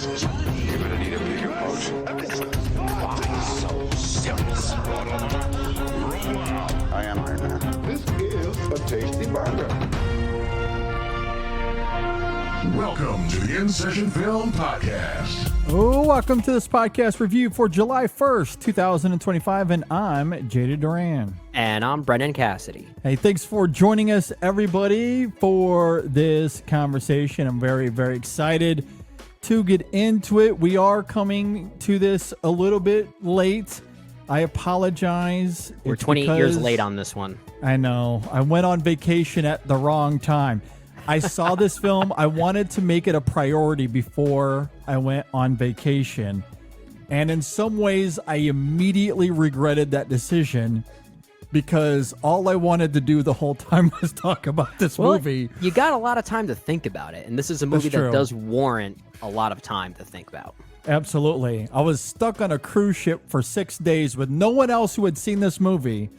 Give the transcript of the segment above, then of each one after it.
You're gonna need a bigger boat. Why so serious? I am Iron Man. This is a tasty burger. Welcome to the In Session Film Podcast. Oh, welcome to this podcast review for July 1st, 2025, and I'm Jaded Duran. And I'm Brendan Cassidy. Hey, thanks for joining us, everybody, for this conversation. I'm very, very excited to get into it. We are coming to this a little bit late. I apologize. We're It's 20 years because- late on this one. I know. I went on vacation at the wrong time. I saw this film. I wanted to make it a priority before I went on vacation. And in some ways, I immediately regretted that decision because all I wanted to do the whole time was talk about this movie. You got a lot of time to think about it. And this is a movie That's true. that does warrant a lot of time to think about. Absolutely. I was stuck on a cruise ship for 6 days with no one else who had seen this movie.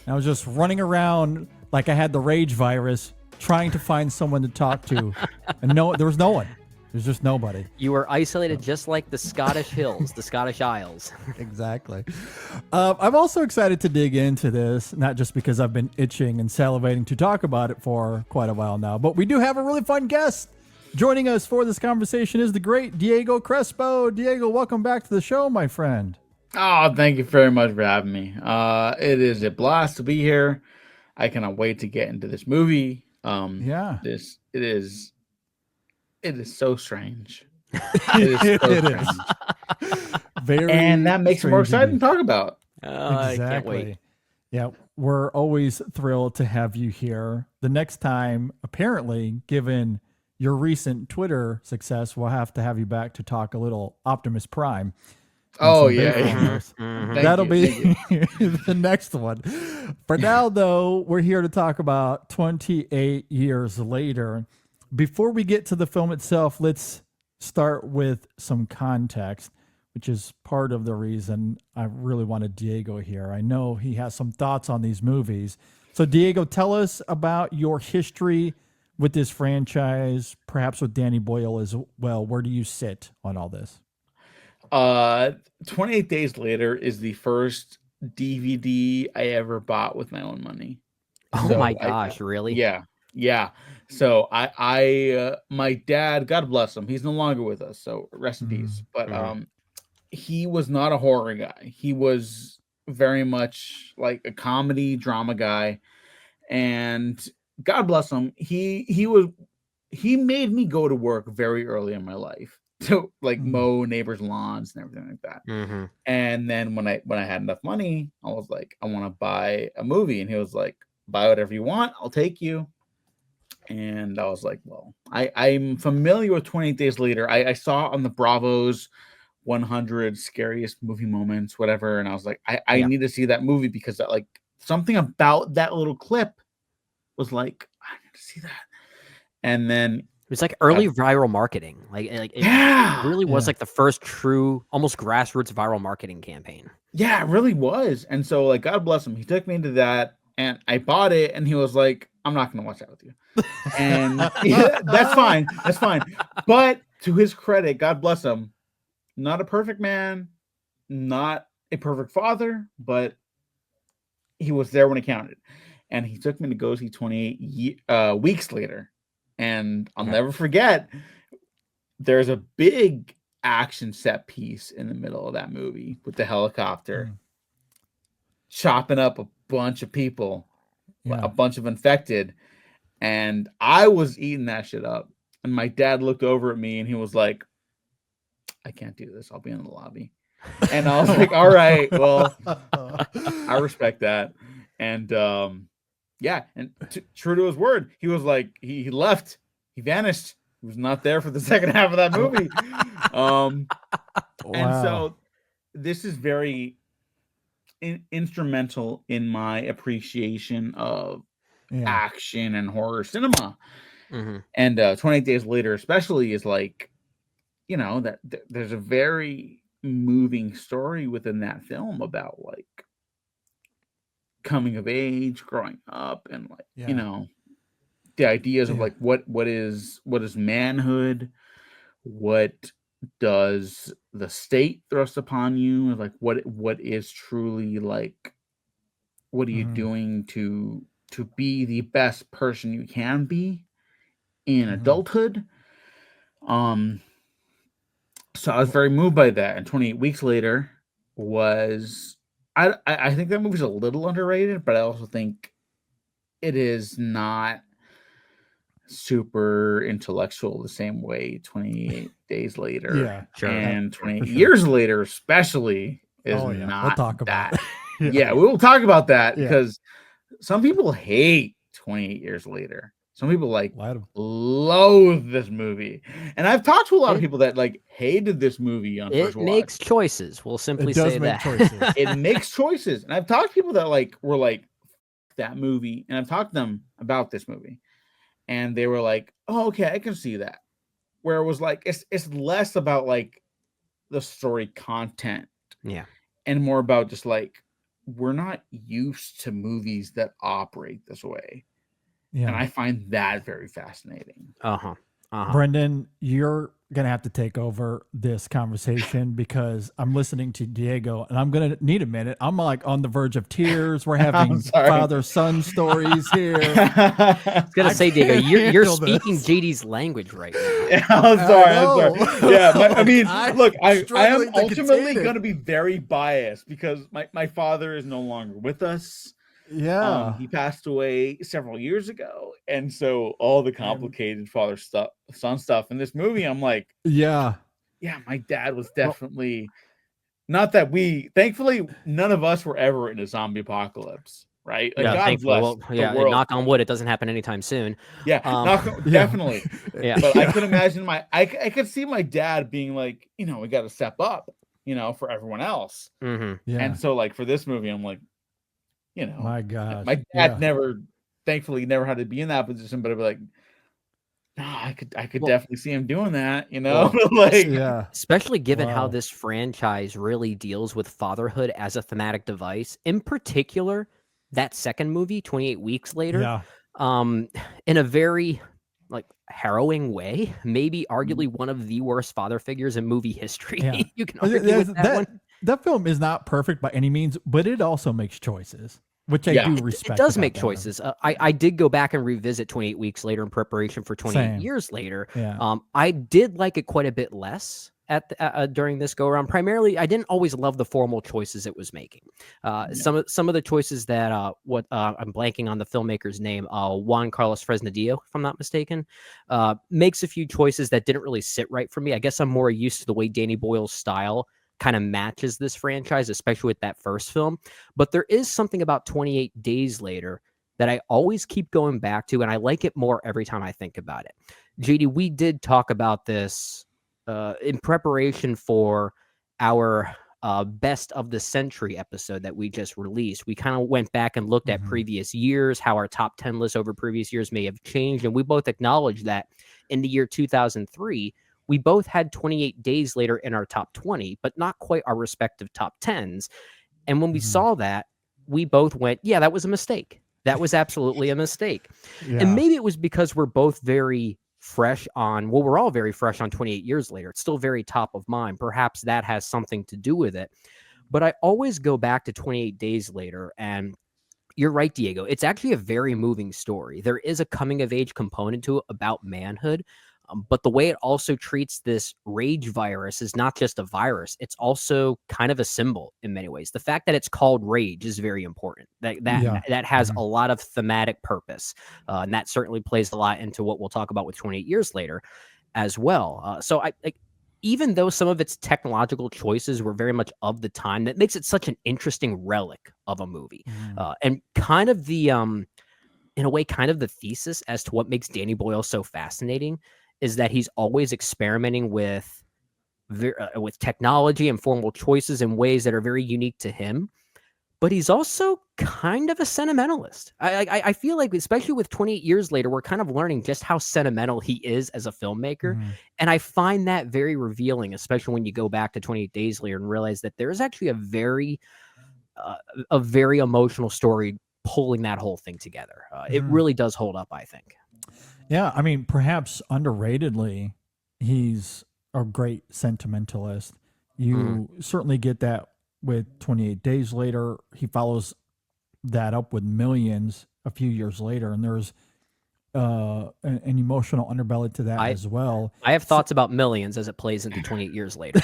And I was just running around like I had the rage virus, trying to find someone to talk to. And there was no one. There's just nobody. You were isolated just like the Scottish hills, the Scottish Isles. Exactly. I'm also excited to dig into this, not just because I've been itching and salivating to talk about it for quite a while now, but we do have a really fun guest. Joining us for this conversation is the great Diego Crespo. Diego, welcome back to the show, my friend. Oh, thank you very much for having me. It is a blast to be here. I cannot wait to get into this movie. Yeah. It is so strange. It is so It strange. is. Very And that makes it more strange exciting to talk about. I can't wait. Yeah, we're always thrilled to have you here. The next time, apparently, given your recent Twitter success, we'll have to have you back to talk a little Optimus Prime. and Oh, some yeah. Bayfinders. Thank That'll you, be the next one. For now, though, we're here to talk about 28 years later. Before we get to the film itself, let's start with some context, which is part of the reason I really wanted Diego here. I know he has some thoughts on these movies. So, Diego, tell us about your history with this franchise, perhaps with Danny Boyle as well. Where do you sit on all this? 28 Days Later is the first DVD I ever bought with my own money. Oh So my gosh, really? Yeah. So I my dad, God bless him, he's no longer with us, so rest in peace. But he was not a horror guy. He was very much like a comedy drama guy, and God bless him, he made me go to work very early in my life to like mow neighbors' lawns and everything like that. Mm-hmm. And then when I had enough money, I was like, I want to buy a movie, and he was like, buy whatever you want, I'll take you. And I was like, well, I'm familiar with 28 Days Later. I saw on the Bravo's 100 scariest movie moments, whatever. And I was like, I need to see that movie because that, like, something about that little clip was like, I need to see that. And then It was like early viral marketing. It really was like the first true, almost grassroots viral marketing campaign. Yeah, it really was. And so, like, God bless him, he took me into that, and I bought it, and he was like, I'm not going to watch that with you. And that's fine. That's fine. But to his credit, God bless him, not a perfect man, not a perfect father, but he was there when it counted. And he took me to go see 28 Weeks Later. And I'll never forget, there's a big action set piece in the middle of that movie with the helicopter chopping up a bunch of people, a bunch of infected. And I was eating that shit up. And my dad looked over at me and he was like, I can't do this. I'll be in the lobby. And I was like, all right, well, I respect that. And and true to his word, he was like, he left, he vanished. He was not there for the second half of that movie. And so this is very instrumental in my appreciation of action and horror cinema. And 28 Days Later especially is like, you know, that there's a very moving story within that film about like coming of age, growing up, and like you know, the ideas of like what is manhood, what does the state thrust upon you? Like what is truly like what are you Mhm. doing to be the best person you can be in Mhm. adulthood? Um so I was very moved by that. And 28 Weeks Later was I think that movie's a little underrated, but I also think it is not super intellectual the same way 28 Days Later Yeah, Sure. and Sure. 28 for sure. years later especially is Oh yeah, we'll not talk about that. it. Yeah, Yeah, we will talk about that yeah. because some people hate 28 Years Later. Some people like Let 'em- loathe this movie. And I've talked to a lot of It people that like hated this movie on first it watch. makes choices. We'll simply It does say make choices. It that. makes choices. And I've talked to people that like were like that movie, and I've talked to them about this movie, and they were like, "Oh, okay, I can see that." Where it was like it's less about like the story content Yeah. and more about just like we're not used to movies that operate this way. And Yeah. I find that very fascinating. Uh-huh. Uh-huh. Brendan, you're going to have to take over this conversation because I'm listening to Diego and I'm going to need a minute. I'm like on the verge of tears. We're I'm having sorry. father-son stories here. I was gonna I say, Diego, can't you're handle speaking this. JD's language right now. Yeah, I'm I sorry. know. I'm sorry. Yeah, I Like, mean, I'm look, I am struggling to ultimately contain it. going to be very biased because my father is no longer with us. Yeah. He passed away several years ago, and so all the And complicated father stuff, son stuff in this movie, I'm like, yeah. yeah, my dad was Well, definitely not that thankfully, none of us were ever in a zombie apocalypse, right? Like, Yeah, God thankfully. bless Well, the yeah, world. knock on wood, it doesn't happen anytime soon. Yeah, Um, yeah. definitely. yeah. But I Yeah. could imagine I could see my dad being like, we got to step up, for everyone else. Hmm. Yeah. And so, like, for this movie, I'm like, My gosh. my dad Yeah. thankfully, never had to be in that position, but I'd be like, no, I could Well, definitely see him doing that, well, like, Yeah. especially given how Wow. this franchise really deals with fatherhood as a thematic device, in particular, that second movie, 28 Weeks Later, Yeah. um, in a very like harrowing way, maybe arguably one of the worst father figures in movie history. Yeah. You can Th- argue with there's- that one. that film is not perfect by any means, but it also makes choices, which I yeah, do It respect does about make that movie. choices. I did go back and revisit 28 Weeks Later in preparation for 28 Same. Years Later. Yeah. I did like it quite a bit less during this go around. Primarily, I didn't always love the formal choices it was making. yeah, Some of the choices that I'm blanking on the filmmaker's name, Juan Carlos Fresnadillo, if I'm not mistaken, makes a few choices that didn't really sit right for me. I guess I'm more used to the way Danny Boyle's style kind of matches this franchise, especially with that first film. But there is something about 28 Days Later that I always keep going back to, and I like it more every time I think about it. JD, we did talk about this in preparation for our best of the century episode that we just released. We kind of went back and looked at Mhm. previous years, how our top 10 lists over previous years may have changed. And we both acknowledged that in the year 2003, we both had 28 Days Later in our top 20, but not quite our respective top 10s. And when we Mhm. saw that, we both went, yeah, that was a mistake. That was absolutely a mistake. And Yeah. maybe it was because we're both very fresh on, well, we're all very fresh on 28 Years Later. It's still very top of mind. Perhaps that has something to do with it. But I always go back to 28 Days Later, and you're right, Diego. It's actually a very moving story. There is a coming of age component to it about manhood, but the way it also treats this rage virus is not just a virus. It's also kind of a symbol in many ways. The fact that it's called rage is very important. Yeah. That has Mhm. a lot of thematic purpose, and that certainly plays a lot into what we'll talk about with 28 Years Later as well. So I like. Even though some of its technological choices were very much of the time, that makes it such an interesting relic of a movie, Mhm. and kind of the in a way, kind of the thesis as to what makes Danny Boyle so fascinating is that he's always experimenting with technology and formal choices in ways that are very unique to him. But he's also kind of a sentimentalist. I feel like, especially with 28 Years Later, we're kind of learning just how sentimental he is as a filmmaker, Mhm. and I find that very revealing, especially when you go back to 28 Days Later and realize that there is actually uh, a very emotional story pulling that whole thing together. It Mhm. really does hold up, I think. Yeah. I mean, perhaps underratedly, he's a great sentimentalist. You certainly get that with 28 Days Later. He follows that up with Millions a few years later, and there's an emotional underbelly to that as well. I have thoughts about Millions as it plays into 28 years later.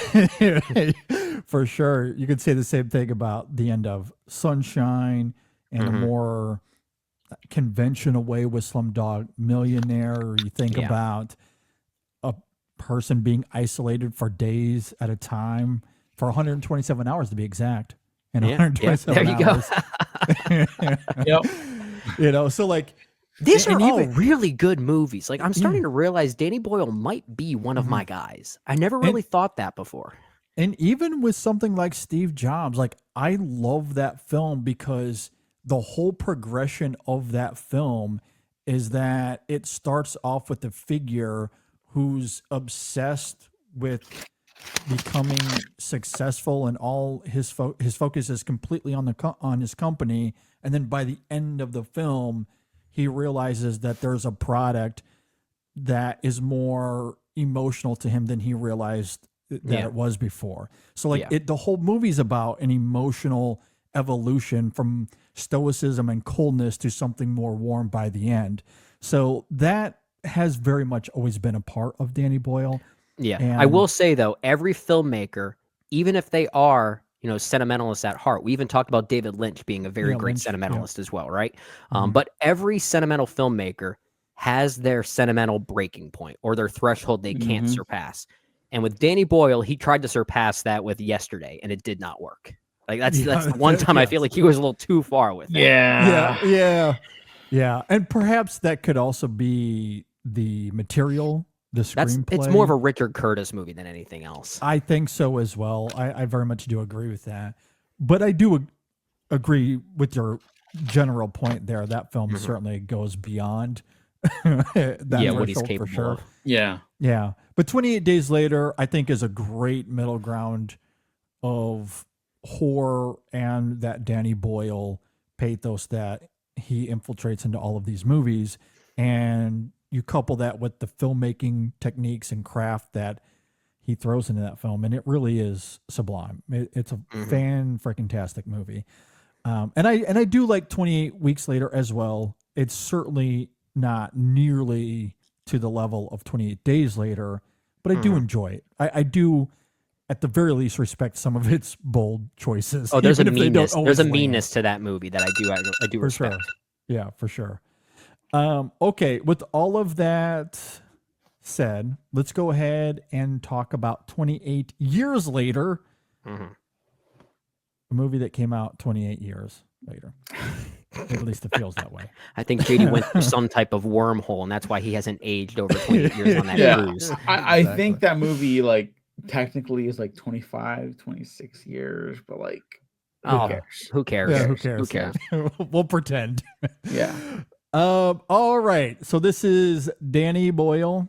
For sure. You could say the same thing about the end of Sunshine and a more conventional way with Slumdog Millionaire, or you think about a person being isolated for days at a time, for 127 hours to be exact. And 127 there you hours. Yep. You know, so like, These and are all even- really good movies. Like, I'm starting to realize Danny Boyle might be one of my guys. I never really thought that before. And even with something like Steve Jobs, like, I love that film because the whole progression of that film is that it starts off with a figure who's obsessed with becoming successful, and all his focus is completely on his company. And then by the end of the film, he realizes that there's a product that is more emotional to him than he realized that it was before. So like the whole movie's about an emotional evolution from stoicism and coldness to something more warm by the end. So that has very much always been a part of Danny Boyle. Yeah. And I will say, though, every filmmaker, even if they are, sentimentalists at heart, we even talked about David Lynch being a very great sentimentalist as well, right? But every sentimental filmmaker has their sentimental breaking point or their threshold they can't surpass. And with Danny Boyle, he tried to surpass that with Yesterday, and it did not work. Like, that's the one time I feel like he was a little too far with that. Yeah. And perhaps that could also be the material, the screenplay. It's more of a Richard Curtis movie than anything else. I think so as well. I very much do agree with that. But I do agree with your general point there. That film certainly goes beyond that what he's threshold capable for sure. of. Yeah. But 28 Days Later, I think, is a great middle ground of horror and that Danny Boyle pathos that he infiltrates into all of these movies. And you couple that with the filmmaking techniques and craft that he throws into that film, and it really is sublime. It's a fan-freaking-tastic movie. And I do like 28 Weeks Later as well. It's certainly not nearly to the level of 28 Days Later, but I do enjoy it. I do, at the very least, respect some of its bold choices. Oh, there's a even if they don't meanness. always There's a land. meanness to that movie that I do For respect. sure. Yeah, for sure. Okay, with all of that said, let's go ahead and talk about 28 Years Later, a movie that came out 28 years later. At least it feels that way. I think JD went through some type of wormhole, and that's why he hasn't aged over 28 years on that cruise. I think that movie, like, technically is like 25, 26 years, but like, who cares? Who cares? Yeah, who cares? Who cares? We'll pretend. Yeah. All right. So this is Danny Boyle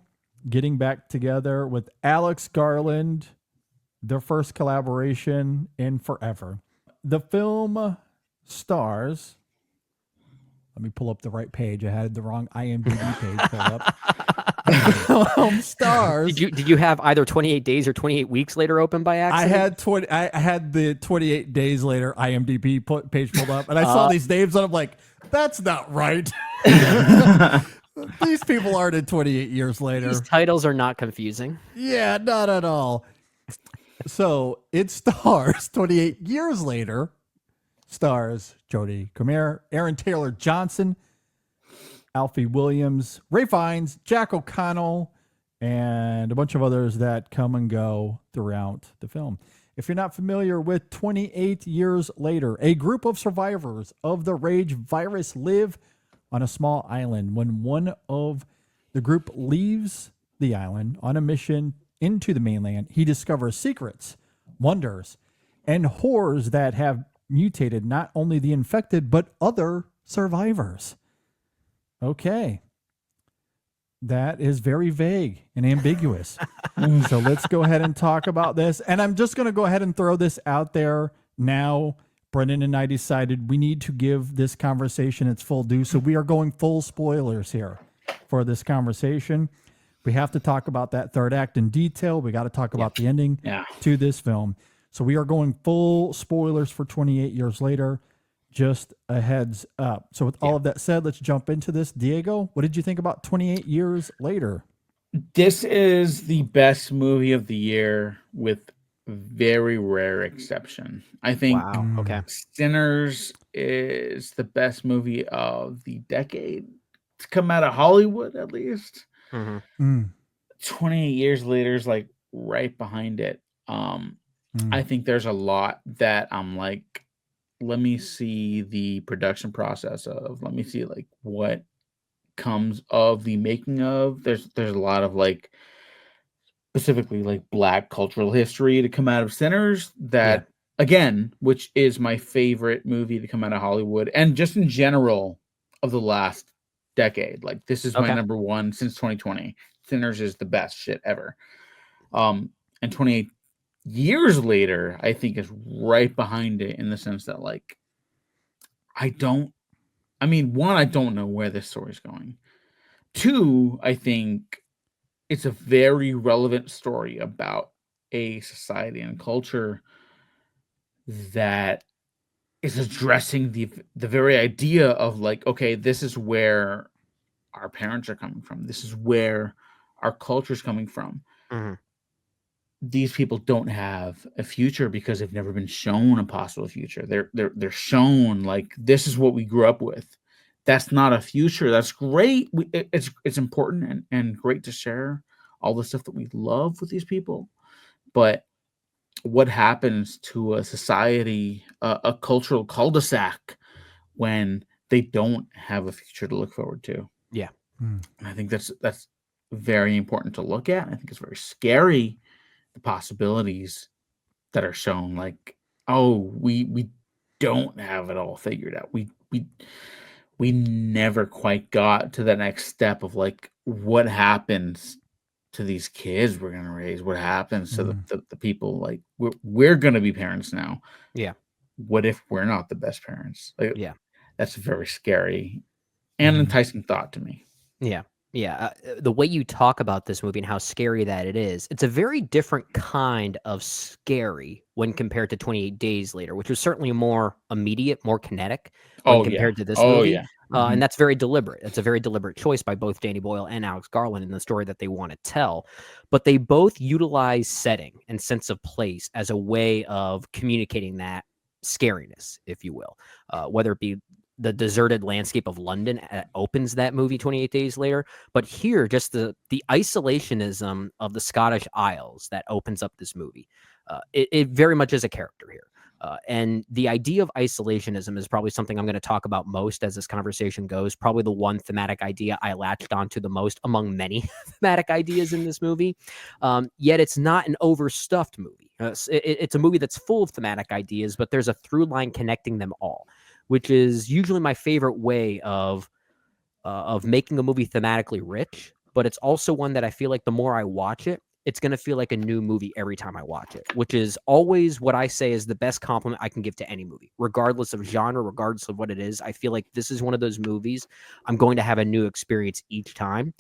getting back together with Alex Garland, their first collaboration in forever. The film stars. Let me pull up the right page. I had the wrong IMDb page pulled up. The film stars. Did you have either 28 days or 28 weeks later open by accident? I had the 28 days later IMDb page pulled up, and I saw these names, and I'm like, that's not right. These people aren't in 28 years later. These titles are not confusing. Yeah, not at all. So it stars 28 years later. Stars Jodie Comer, Aaron Taylor Johnson, Alfie Williams, Ray Fiennes, Jack O'Connell, and a bunch of others that come and go throughout the film. If you're not familiar with 28 Years Later, a group of survivors of the rage virus live on a small island. When one of the group leaves the island on a mission into the mainland, he discovers secrets, wonders, and horrors that have mutated not only the infected, but other survivors. Okay. That is very vague and ambiguous. So let's go ahead and talk about this. And I'm just going to go ahead and throw this out there now. Brendan and I decided we need to give this conversation its full due. So we are going full spoilers here for this conversation. we have to talk about that third act in detail. We got to talk about the ending Yeah. to this film. So we are going full spoilers for 28 Years Later. Just a heads up. So with all of that said, let's jump into this. Diego, what did you think about 28 Years Later? This is the best movie of the year with very rare exception. I think Wow. Okay. Sinners is the best movie of the decade to come out of Hollywood, at least. hmm 28 Years Later is like right behind it. I think there's a lot that I'm like, let me see the production process of, let me see like what comes of the making of. There's a lot of like specifically like black cultural history to come out of Sinners Yeah. that again, which is my favorite movie to come out of Hollywood and just in general of the last decade. Like this is my Okay. number one since 2020. Sinners is the best shit ever. And 28 years later, I think is right behind it in the sense that like one, I don't know where this story's going. Two, I think it's a very relevant story about a society and culture that is addressing the very idea of like, okay, this is where our parents are coming from. This is where our culture is coming from. hmm These people don't have a future because they've never been shown a possible future. They're shown like this is what we grew up with. That's not a future. That's great. It's important and great to share all the stuff that we love with these people. But what happens to a society, a cultural cul-de-sac when they don't have a future to look forward to? Yeah. And I think that's very important to look at. I think it's very scary, the possibilities that are shown. Like, oh, we don't have it all figured out. We never quite got to the next step of like what happens to these kids we're gonna raise. What happens to the people like we're gonna be parents now. Yeah. What if we're not the best parents? Like, Yeah. that's a very scary and enticing thought to me. Yeah. Yeah. The way you talk about this movie and how scary that it is, it's a very different kind of scary when compared to 28 Days Later, which was certainly more immediate, more kinetic when Oh yeah. compared to this Oh movie. yeah. And that's very deliberate. It's a very deliberate choice by both Danny Boyle and Alex Garland in the story that they want to tell. But they both utilize setting and sense of place as a way of communicating that scariness, if you will, whether it be the deserted landscape of London opens that movie 28 Days Later. But here, just the isolationism of the Scottish Isles that opens up this movie. It very much is a character here. And the idea of isolationism is probably something I'm going to talk about most as this conversation goes. Probably the one thematic idea I latched onto the most among many thematic ideas in this movie. Yet it's not an overstuffed movie. It's a movie that's full of thematic ideas, but there's a through line connecting them all, which is usually my favorite way of making a movie thematically rich. But it's also one that I feel like the more I watch it, it's going to feel like a new movie every time I watch it, which is always what I say is the best compliment I can give to any movie, regardless of genre, regardless of what it is. I feel like this is one of those movies I'm going to have a new experience each time.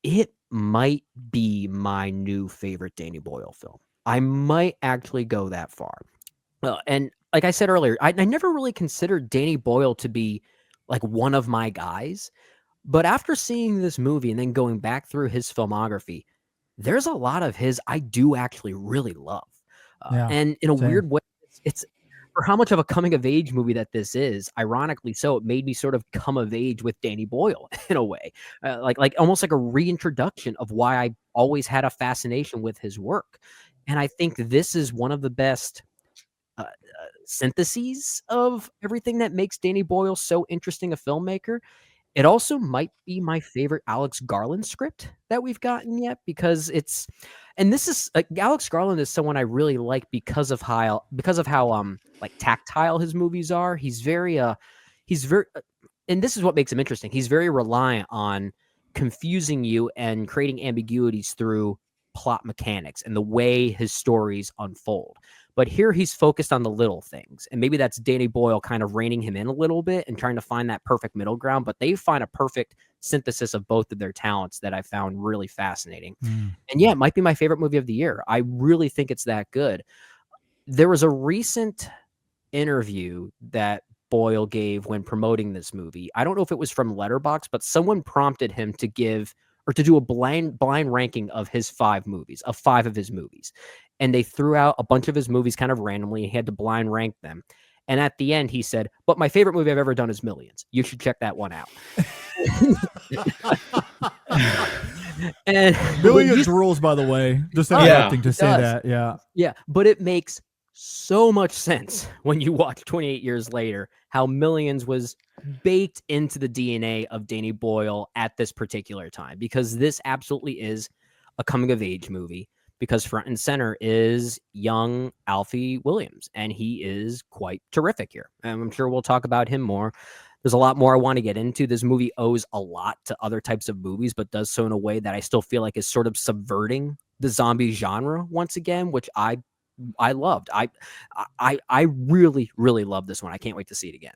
It might be my new favorite Danny Boyle film. I might actually go that far. And like I said earlier, I never really considered Danny Boyle to be like one of my guys. But after seeing this movie and then going back through his filmography, there's a lot of his I do actually really love. Yeah, And in a same. weird way, it's for how much of a coming of age movie that this is, ironically so, it made me sort of come of age with Danny Boyle in a way, like almost like a reintroduction of why I always had a fascination with his work. And I think this is one of the best syntheses of everything that makes Danny Boyle so interesting a filmmaker. It also might be my favorite Alex Garland script that we've gotten yet because it's, and this is Alex Garland is someone I really like because of how like tactile his movies are. He's very and this is what makes him interesting. He's very reliant on confusing you and creating ambiguities through plot mechanics and the way his stories unfold. But here he's focused on the little things. And maybe that's Danny Boyle kind of reining him in a little bit and trying to find that perfect middle ground. But they find a perfect synthesis of both of their talents that I found really fascinating. Mm. And yeah, it might be my favorite movie of the year. I really think it's that good. There was a recent interview that Boyle gave when promoting this movie. I don't know if it was from Letterboxd, but someone prompted him to give or to do a blind ranking of his 5 movies, of 5 of his movies. And they threw out a bunch of his movies kind of randomly. He had to blind rank them. And at the end, he said, "But my favorite movie I've ever done is Millions. You should check that one out." And Millions rules, by the way. Just interrupting to say that. Yeah. Yeah, but it makes so much sense when you watch 28 years later how Millions was baked into the DNA of Danny Boyle at this particular time, because this absolutely is a coming of age movie, because front and center is young Alfie Williams, and he is quite terrific here. And I'm sure we'll talk about him more. There's a lot more I want to get into. This movie owes a lot to other types of movies, but does so in a way that I still feel like is sort of subverting the zombie genre once again, which I loved. I really, really love this one. I can't wait to see it again.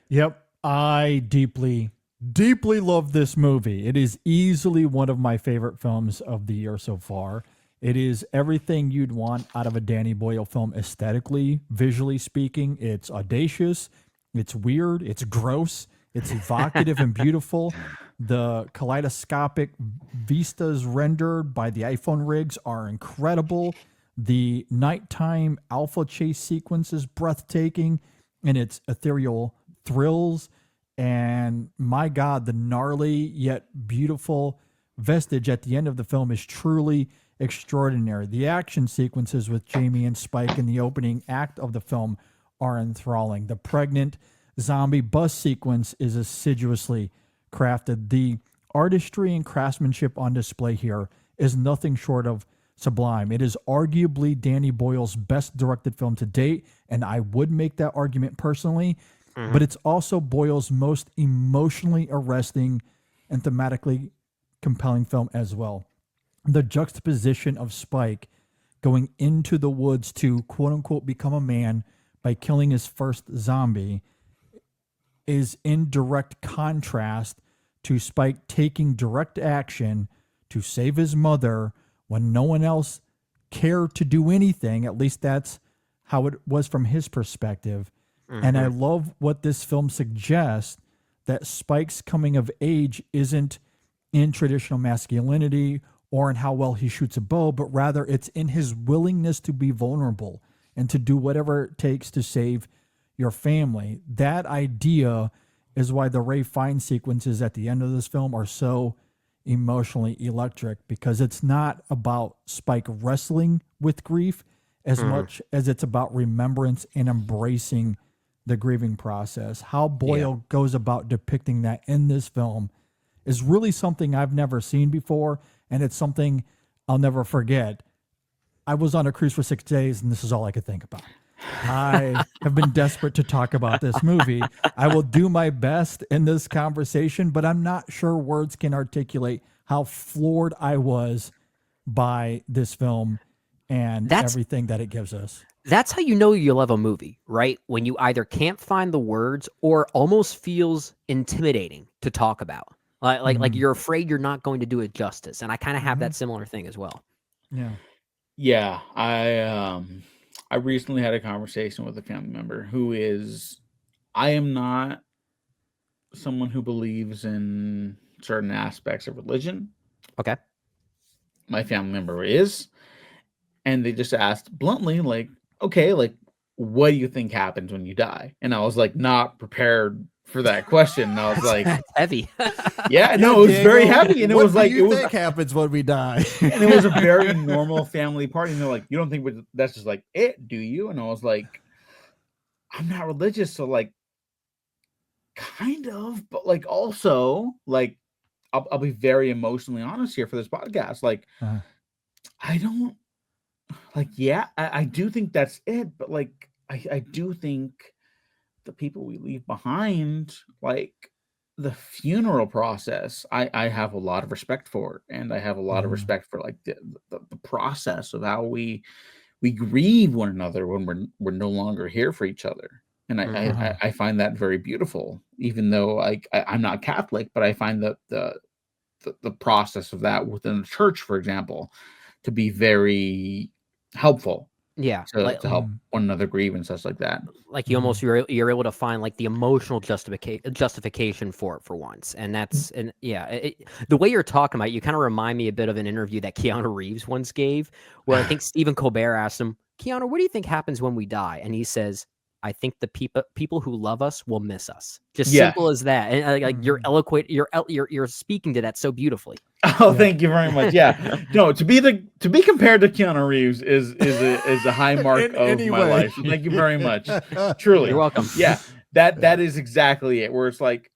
Yep. I deeply, deeply love this movie. It is easily one of my favorite films of the year so far. It is everything you'd want out of a Danny Boyle film aesthetically, visually speaking. It's audacious. It's weird. It's gross. It's evocative and beautiful. The kaleidoscopic vistas rendered by the iPhone rigs are incredible. The nighttime alpha chase sequence is breathtaking in its ethereal thrills. And my God, the gnarly yet beautiful vestige at the end of the film is truly extraordinary. The action sequences with Jamie and Spike in the opening act of the film are enthralling. The pregnant zombie bus sequence is assiduously crafted. The artistry and craftsmanship on display here is nothing short of sublime. It is arguably Danny Boyle's best directed film to date, and I would make that argument personally, but it's also Boyle's most emotionally arresting and thematically compelling film as well. The juxtaposition of Spike going into the woods to quote-unquote become a man by killing his first zombie is in direct contrast to Spike taking direct action to save his mother when no one else cared to do anything. At least that's how it was from his perspective. And I love what this film suggests, that Spike's coming of age isn't in traditional masculinity or in how well he shoots a bow, but rather it's in his willingness to be vulnerable and to do whatever it takes to save your family. That idea is why the Ray Fiennes sequences at the end of this film are so emotionally electric, because it's not about Spike wrestling with grief as much as it's about remembrance and embracing the grieving process. How Boyle goes about depicting that in this film is really something I've never seen before, and it's something I'll never forget. I was on a cruise for 6 days, and this is all I could think about. I have been desperate to talk about this movie. I will do my best in this conversation, but I'm not sure words can articulate how floored I was by this film and everything that it gives us. That's how you know you love a movie, right? When you either can't find the words or almost feels intimidating to talk about. Like you're afraid you're not going to do it justice. And I kind of have that similar thing as well. Yeah. Yeah, I recently had a conversation with a family member who is, I am not someone who believes in certain aspects of religion. Okay. My family member is, and they just asked bluntly, like, okay, like, what do you think happens when you die? And I was like, not prepared for that question. And I was like, That's heavy. yeah, no, it was very heavy. And it was like, what do you think happens when we die? and it was a very normal family party. And they're like, you don't think that's just like it, do you? And I was like, I'm not religious, so like, kind of, but like also, like, I'll be very emotionally honest here for this podcast. Like, I don't like, yeah, I do think that's it, but like, I do think the people we leave behind, like the funeral process, I have a lot of respect for it, and I have a lot of respect for like the process of how we grieve one another when we're no longer here for each other. And Mhm. I find that very beautiful, even though I'm not Catholic, but I find that the process of that within the church, for example, to be very helpful Yeah, to help one another grieve and such like that. like you're able to find like the emotional justification for it for once, and that's and yeah, the way you're talking about it, you kind of remind me a bit of an interview that Keanu Reeves once gave, where I think Stephen Colbert asked him, Keanu, what do you think happens when we die? And he says, I think the people who love us will miss us. Just Yeah. simple as that. And like you're eloquent, you're speaking to that so beautifully. Oh, thank you very much. Yeah. No, to be compared to Keanu Reeves is a high mark of my Anyway. life. So thank you very much. Truly. You're welcome. Yeah. That is exactly it. Where it's like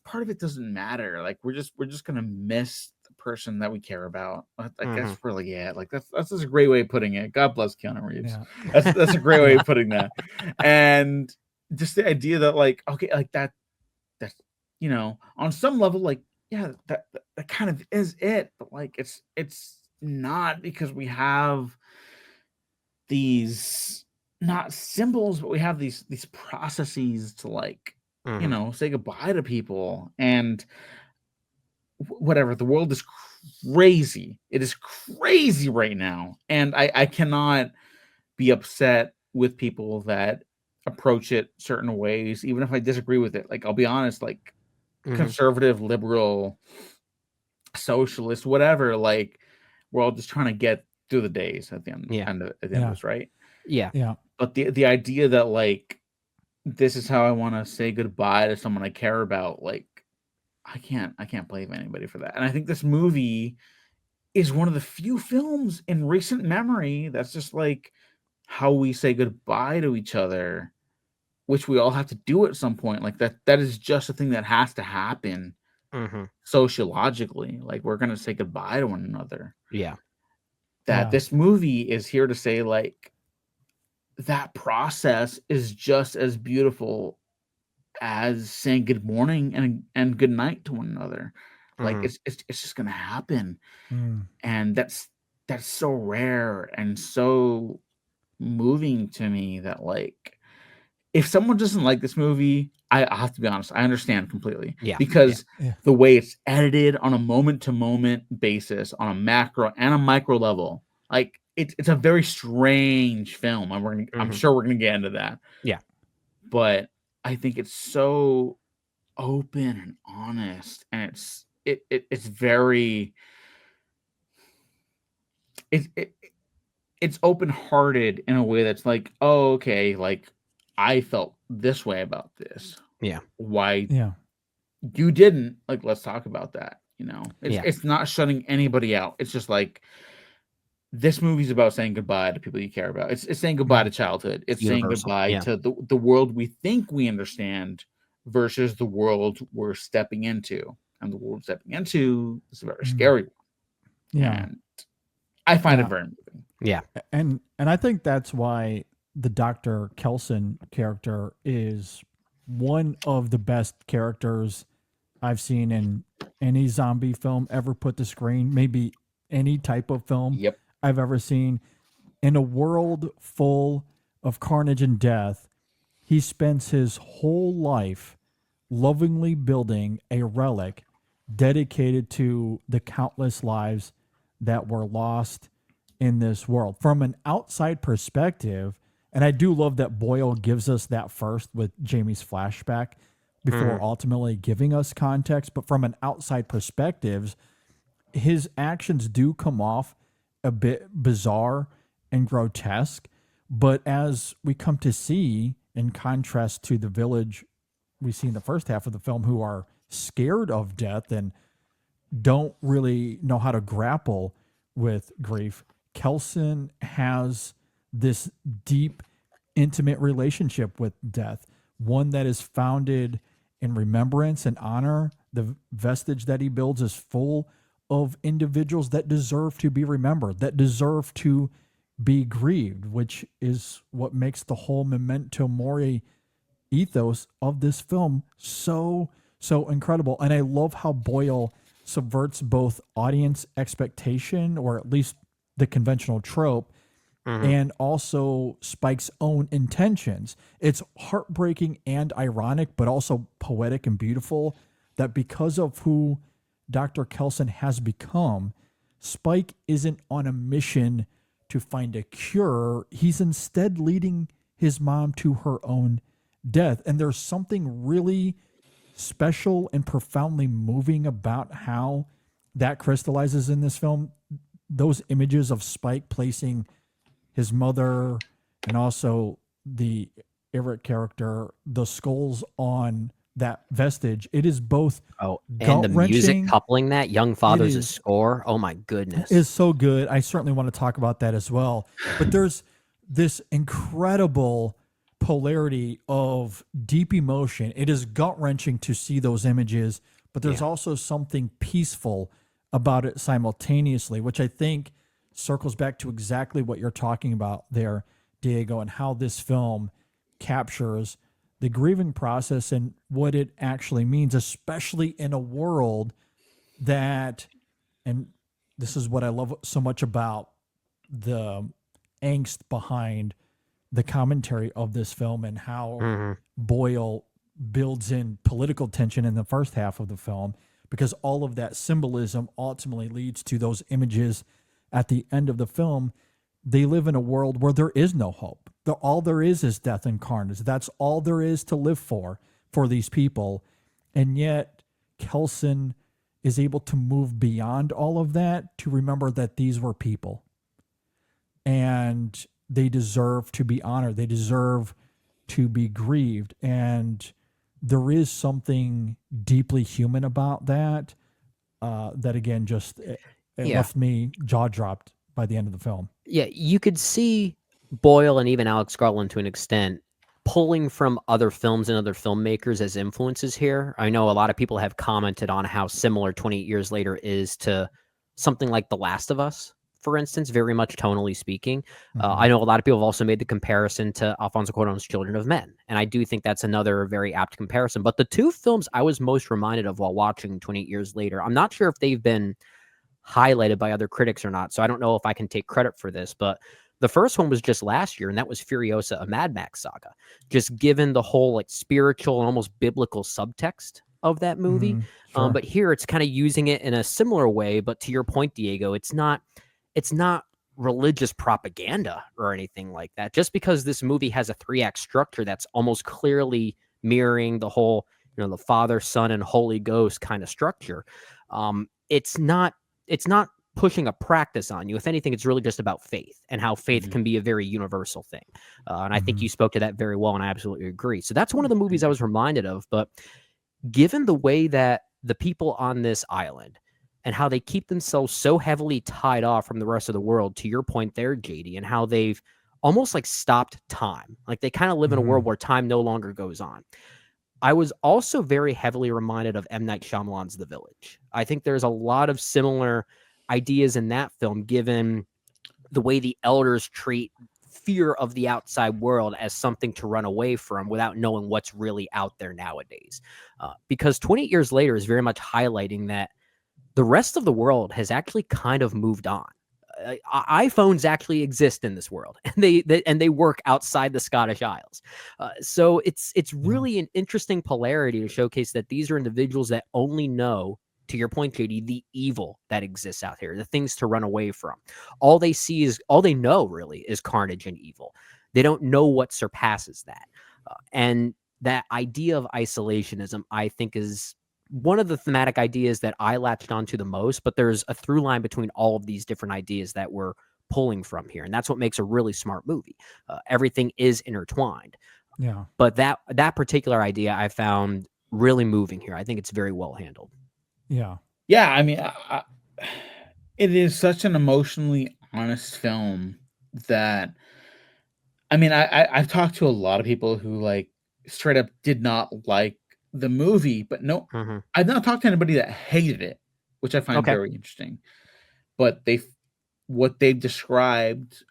part of it doesn't matter. Like we're just gonna miss the person that we care about. Like that's really it. Like that's just a great way of putting it. God bless Keanu Reeves. Yeah. That's a great way of putting that. And just the idea that like, okay, like that's on some level, like, yeah, that kind of is it, but like it's not, because we have these not symbols, but we have these processes to like say goodbye to people. And whatever, the world is crazy. It is crazy right now, and I cannot be upset with people that approach it certain ways, even if I disagree with it. Like, I'll be honest, like conservative, liberal, socialist, whatever, like we're all just trying to get through the days at the end, Yeah. at the end of this, right? Yeah. Yeah. But the idea that like this is how I want to say goodbye to someone I care about, like I can't blame anybody for that. And I think this movie is one of the few films in recent memory that's just like how we say goodbye to each other, which we all have to do at some point. Like that is just a thing that has to happen sociologically. Like we're gonna say goodbye to one another. Yeah. That this movie is here to say like that process is just as beautiful as saying good morning and good night to one another. Like it's just gonna happen. And that's so rare and so moving to me that like if someone doesn't like this movie, I have to be honest, I understand completely. Yeah. Because Yeah. the way it's edited on a moment to moment basis, on a macro and a micro level, like it's a very strange film. And I'm sure we're gonna get into that. Yeah. But I think it's so open and honest, and it's very it's open-hearted in a way that's like, oh, okay, like I felt this way about this. Yeah. Why Yeah. you didn't? Like, let's talk about that. Yeah. It's not shutting anybody out. It's just like this movie's about saying goodbye to people you care about. It's saying goodbye to childhood. It's saying Universal, goodbye yeah. to the world we think we understand versus the world we're stepping into. And the world we're stepping into is a very scary one. Yeah. And I find it very moving. Yeah. And I think that's why the Dr. Kelson character is one of the best characters I've seen in any zombie film ever put to screen, maybe any type of film Yep. I've ever seen. In a world full of carnage and death, he spends his whole life lovingly building a relic dedicated to the countless lives that were lost in this world. From an outside perspective, and I do love that Boyle gives us that first with Jamie's flashback before ultimately giving us context, but from an outside perspective, his actions do come off a bit bizarre and grotesque, but as we come to see, in contrast to the village we see in the first half of the film, who are scared of death and don't really know how to grapple with grief, Kelson has this deep, intimate relationship with death, one that is founded in remembrance and honor. The vestige that he builds is full of individuals that deserve to be remembered, that deserve to be grieved, which is what makes the whole memento mori ethos of this film so incredible. And I love how Boyle subverts both audience expectation, or at least the conventional trope, and also Spike's own intentions. It's heartbreaking and ironic, but also poetic and beautiful that because of who Dr. Kelson has become, Spike isn't on a mission to find a cure. He's instead leading his mom to her own death. And there's something really special and profoundly moving about how that crystallizes in this film. Those images of Spike placing his mother and also the Eric character, the skulls on that vestige. It is both Oh, and the music gut-wrenching. coupling that, Young Fathers' is. score. Oh my goodness. Is so good. I certainly want to talk about that as well. But there's this incredible polarity of deep emotion. It is gut wrenching to see those images, but there's also something peaceful about it simultaneously, which I think circles back to exactly what you're talking about there, Diego, and how this film captures the grieving process and what it actually means, especially in a world that, and this is what I love so much about the angst behind the commentary of this film and how Boyle builds in political tension in the first half of the film, because all of that symbolism ultimately leads to those images at the end of the film. They live in a world where there is no hope. All there is death and carnage. That's all there is to live for these people. And yet Kelson is able to move beyond all of that to remember that these were people and they deserve to be honored. They deserve to be grieved. And there is something deeply human about that, that again, just it left me jaw dropped by the end of the film. Yeah, you could see Boyle and even Alex Garland to an extent pulling from other films and other filmmakers as influences here. I know a lot of people have commented on how similar 28 Years Later is to something like The Last of Us, for instance, very much tonally speaking. I know a lot of people have also made the comparison to Alfonso Cuarón's Children of Men, and I do think that's another very apt comparison. But the two films I was most reminded of while watching 28 Years Later, I'm not sure if they've been highlighted by other critics or not, so I don't know if I can take credit for this, but the first one was just last year, and that was Furiosa, a Mad Max saga. Just given the whole like spiritual and almost biblical subtext of that movie. Sure. But here it's kind of using it in a similar way. But to your point, Diego, it's not religious propaganda or anything like that. Just because this movie has a 3-act structure that's almost clearly mirroring the whole, the Father, Son, and Holy Ghost kind of structure. It's not pushing a practice on you. If anything, it's really just about faith and how faith can be a very universal thing. And I think you spoke to that very well, and I absolutely agree. So that's one of the movies I was reminded of. But given the way that the people on this island and how they keep themselves so heavily tied off from the rest of the world, to your point there, JD, and how they've almost like stopped time. Like they kind of live in a world where time no longer goes on. I was also very heavily reminded of M. Night Shyamalan's The Village. I think there's a lot of similar ideas in that film, given the way the elders treat fear of the outside world as something to run away from without knowing what's really out there nowadays. Because 28 Years Later is very much highlighting that the rest of the world has actually kind of moved on. iPhones actually exist in this world, and they work outside the Scottish Isles. So it's really an interesting polarity to showcase that these are individuals that only know, to your point, JD, the evil that exists out here, the things to run away from. All they know really is carnage and evil. They don't know what surpasses that. And that idea of isolationism, I think, is one of the thematic ideas that I latched onto the most, but there's a through line between all of these different ideas that we're pulling from here. And that's what makes a really smart movie. Everything is intertwined. Yeah. But that particular idea I found really moving here. I think it's very well handled. Yeah. Yeah, I mean, it is such an emotionally honest film that, I mean, I've talked to a lot of people who like straight up did not like the movie, but no, I've not talked to anybody that hated it, which I find very interesting. But what they've described,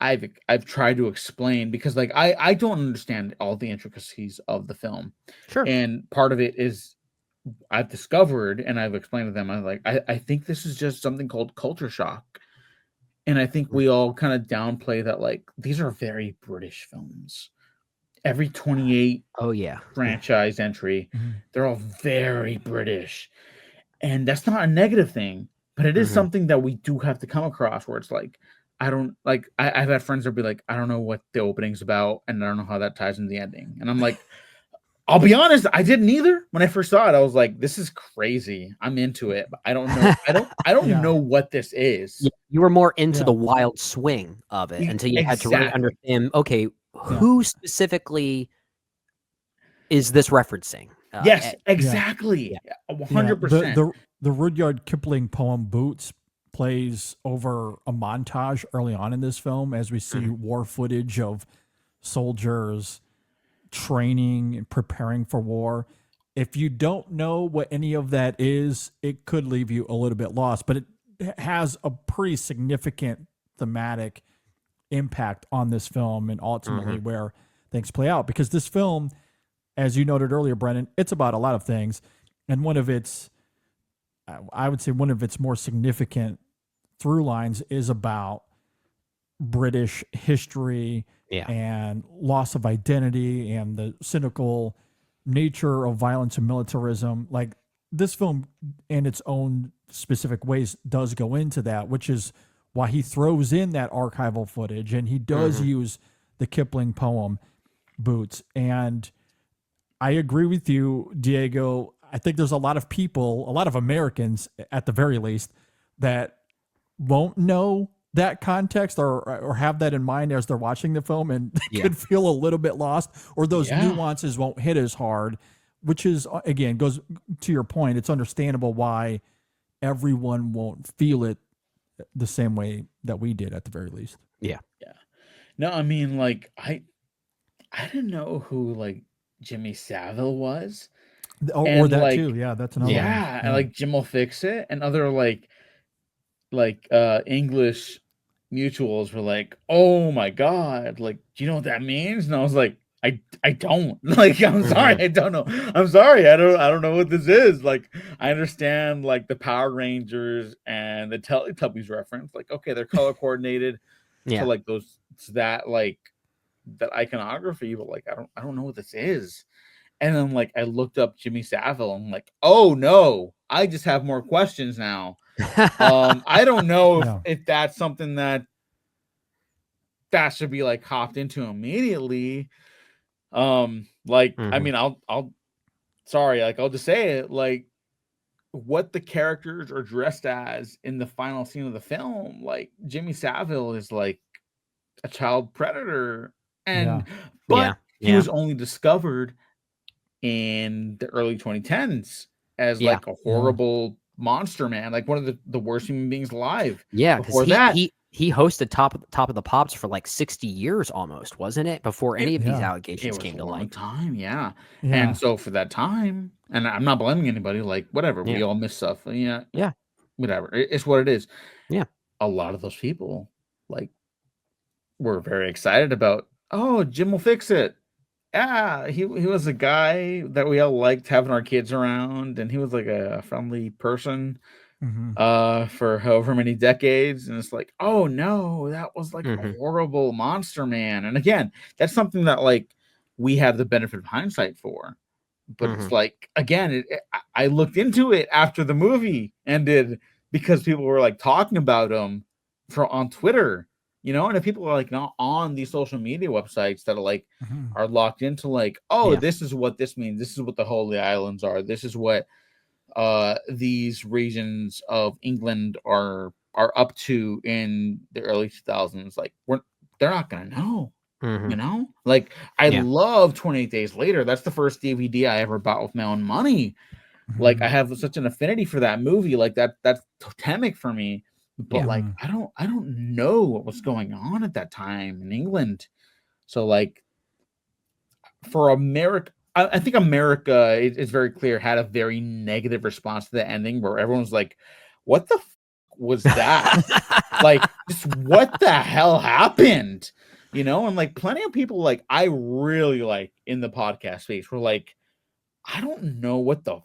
I've tried to explain, because like I don't understand all the intricacies of the film. Sure. And part of it is I've discovered, and I've explained to them, I think this is just something called culture shock. And I think we all kind of downplay that, like, these are very British films. Every 28 Oh yeah. franchise entry, Mhm. they're all very British. And that's not a negative thing, but it is Mhm. something that we do have to come across where it's like, I don't like, I've had friends that be like, I don't know what the opening's about, and I don't know how that ties into the ending. And I'm like, I'll be honest, I didn't either. When I first saw it, I was like, this is crazy. I'm into it, but I don't know. I don't Yeah. know what this Yeah, is. you were more into the Yeah. wild swing of it until you had to really Exactly. understand, okay, Yeah. who specifically is this referencing? Yes, Yeah. Yeah. exactly. Yeah. The 100%. the Rudyard Kipling poem Boots plays over a montage early on in this film as we see Mhm. war footage of soldiers training and preparing for war. If you don't know what any of that is, it could leave you a little bit lost, but it has a pretty significant thematic impact on this film and ultimately Mhm. where things play out. Because this film, as you noted earlier, Brennan, it's about a lot of things. And one of its, I would say, one of its more significant through lines is about British history Yeah. and loss of identity and the cynical nature of violence and militarism. Like this film, in its own specific ways, does go into that, which is why he throws in that archival footage and he does Mhm. use the Kipling poem Boots. And I agree with you, Diego. I think there's a lot of people, a lot of Americans at the very least, that won't know that context or have that in mind as they're watching the film and Yeah. could feel a little bit lost, or those Yeah. nuances won't hit as hard, which is again goes to your point. It's understandable why everyone won't feel it the same way that we did at the very least. Yeah. Yeah. No, I mean, like, I didn't know who, like, Jimmy Savile was. Or And, that like, too. Yeah, that's another Yeah. one. yeah, and, Yeah. like, Jim will fix it, and other, English mutuals were like, "Oh my god, like, do you know what that means?" And I was like, I don't." Like, "I'm sorry, Mhm. I don't know. I'm sorry, I don't know what this is." Like, I understand, like, the Power Rangers and the Teletubbies reference, like, okay, they're color coordinated to, Yeah. like, those to that, like, that iconography, but, like, I don't know what this is. And then, like, I looked up Jimmy Savile, and I'm like, "Oh, no, I just have more questions now." I don't know Yeah. if that's something that should be, like, hopped into immediately. Like, I Mhm. mean, I'll sorry, like, I'll just say it, like, what the characters are dressed as in the final scene of the film, like, Jimmy Savile is, like, a child predator, Yeah. and Yeah. but he Yeah. was only discovered in the early 2010s as, Yeah. like, a Yeah. horrible monster man, like, one of the worst human beings alive. Yeah, because Before he that, he he hosted Top of the Pops for, like, 60 years almost, wasn't it? Before any it of these Yeah. it allegations was came a to long light. time, yeah, and Yeah. so for that time, and I'm not blaming anybody, like, whatever, Yeah. we all miss stuff, yeah, Yeah. whatever, it's what it is. Yeah. A lot of those people, like, were very excited about, "Oh, Jim will fix it." Yeah, he was a guy that we all liked having our kids around, and he was, like, a friendly person, Hmm. for however many decades, and it's like, "Oh, no, that was, like, a Mhm. horrible monster man," and again, that's something that, like, we have the benefit of hindsight for, but it's Mhm. like, again, I looked into it after the movie ended because people were, like, talking about him for on Twitter, and if people are, like, not on these social media websites that are, like, Hmm. are locked into, like, "Oh, Yeah. this is what this means. This is what the Holy Islands are. This is what these regions of England are up to in the early 2000s, like, they're not gonna know, Mhm. like, I Yeah. love 28 Days Later. That's the first DVD I ever bought with my own money. Like, Hmm. I have such an affinity for that movie, like, that's totemic for me, but, Yeah. like, Hmm. I don't know what was going on at that time in England. So, like, for America, I think America is very clear had a very negative response to the ending where everyone's like, "What the was that? Like, just what the hell happened?" And like plenty of people like I really like in the podcast space were like, "I don't know what the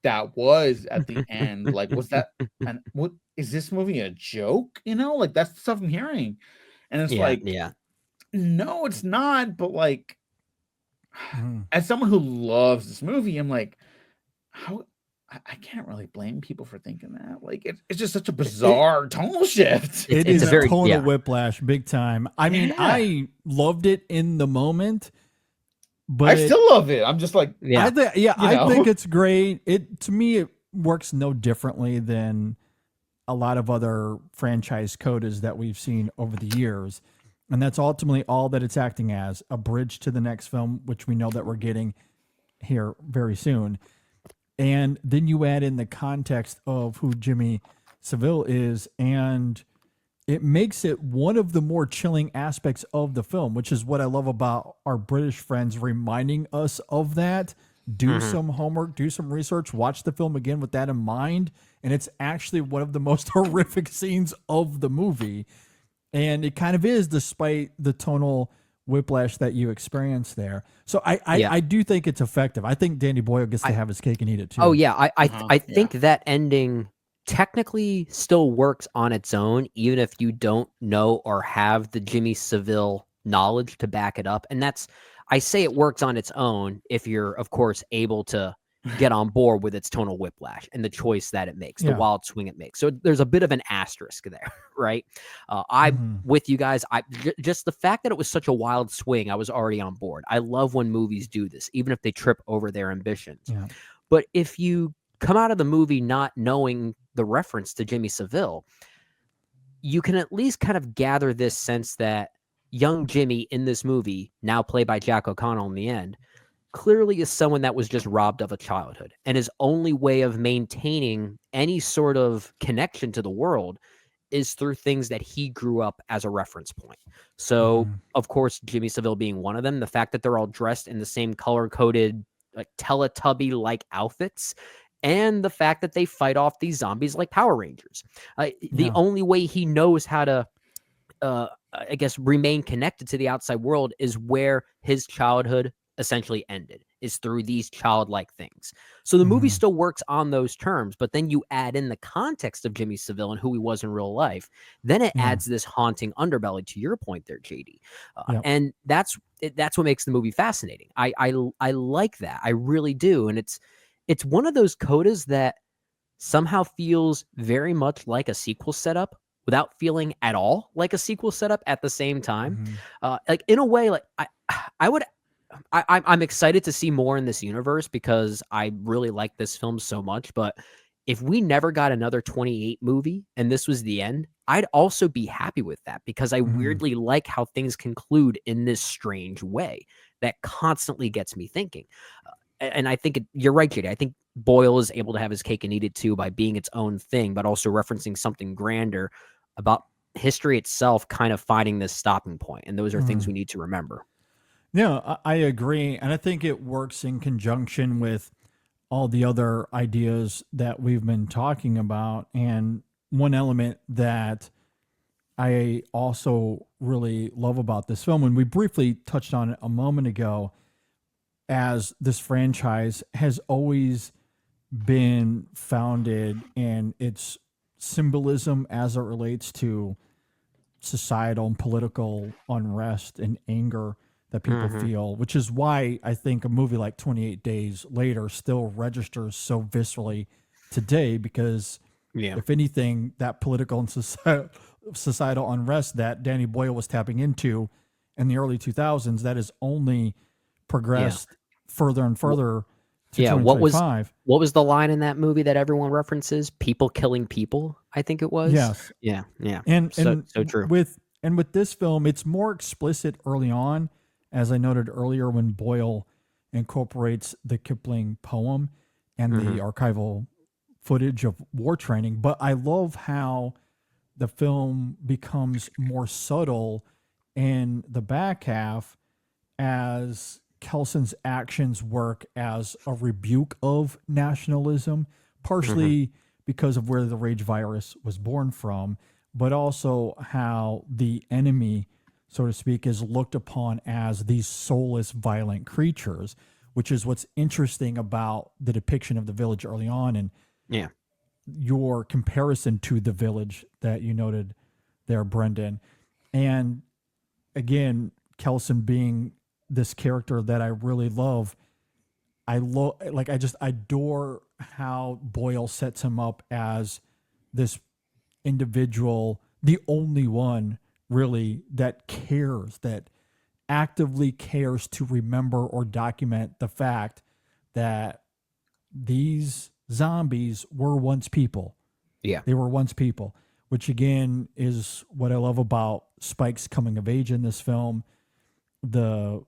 that was at the end. Like, was that, and what is this movie a joke? You know, like that's the stuff I'm hearing. And it's Yeah, like, yeah. no, it's not. But like, Mhm. as someone who loves this movie, I'm like, how I can't really blame people for thinking that. Like, it's just such a bizarre tonal shift. It It's is a very tonal whiplash, big time. I mean, Yeah. I loved it in the moment, but I still love it. I'm just like, yeah. I know. think it's great. It to me it works no differently than a lot of other franchise codas that we've seen over the years. And that's ultimately all that it's acting as, a bridge to the next film, which we know that we're getting here very soon. And then you add in the context of who Jimmy Savile is, and it makes it one of the more chilling aspects of the film, which is what I love about our British friends reminding us of that. Do some homework, do some research, watch the film again with that in mind. And it's actually one of the most horrific scenes of the movie. And it kind of is, despite the tonal whiplash that you experience there. So Yeah. I do think it's effective. I think Danny Boyle gets to have his cake and eat it too. Oh yeah, I Yeah. think that ending technically still works on its own, even if you don't know or have the Jimmy Savile knowledge to back it up. And that's, I say it works on its own if you're, of course, able to get on board with its tonal whiplash and the choice that it makes, the Yeah. wild swing it makes. So there's a bit of an asterisk there, right? I'm with you guys. Just the fact that it was such a wild swing, I was already on board. I love when movies do this, even if they trip over their ambitions. Yeah. But if you come out of the movie not knowing the reference to Jimmy Savile, you can at least kind of gather this sense that young Jimmy in this movie, now played by Jack O'Connell in the end, clearly is someone that was just robbed of a childhood. And his only way of maintaining any sort of connection to the world is through things that he grew up as a reference point. So, of course, Jimmy Savile being one of them, the fact that they're all dressed in the same color-coded, like Teletubby-like outfits, and the fact that they fight off these zombies like Power Rangers. The only way he knows how to, I guess, remain connected to the outside world is where his childhood essentially ended, is through these childlike things. So the movie still works on those terms, but then you add in the context of Jimmy Savile and who he was in real life. Then it adds this haunting underbelly, to your point there, JD. And that's what makes the movie fascinating. I like that. I really do. And it's one of those codas that somehow feels very much like a sequel setup without feeling at all like a sequel setup at the same time. Like in a way, like I'm excited to see more in this universe because I really like this film so much. But if we never got another 28 movie and this was the end, I'd also be happy with that because I weirdly like how things conclude in this strange way that constantly gets me thinking. And I think you're right, JD. I think Boyle is able to have his cake and eat it too by being its own thing, but also referencing something grander about history itself, kind of finding this stopping point. And those are things we need to remember. Yeah, I agree. And I think it works in conjunction with all the other ideas that we've been talking about. And one element that I also really love about this film, and we briefly touched on it a moment ago, as this franchise has always been founded in its symbolism as it relates to societal and political unrest and anger that people feel, which is why I think a movie like 28 Days Later still registers so viscerally today, because if anything, that political and societal unrest that Danny Boyle was tapping into in the early 2000s, that has only progressed further and further to 2025. What was the line in that movie that everyone references? People killing people, I think it was. Yes. Yeah. And so true. With this film, it's more explicit early on, as I noted earlier, when Boyle incorporates the Kipling poem and the archival footage of war training. But I love how the film becomes more subtle in the back half as Kelson's actions work as a rebuke of nationalism, partially because of where the rage virus was born from, but also how the enemy, so to speak, is looked upon as these soulless, violent creatures, which is what's interesting about the depiction of the village early on, and Yeah. your comparison to the village that you noted there, Brendan. And again, Kelson being this character that I really love. I just adore how Boyle sets him up as this individual, the only one really that cares, that actively cares to remember or document the fact that these zombies were once people. Yeah. They were once people, which again is what I love about Spike's coming of age in this film. The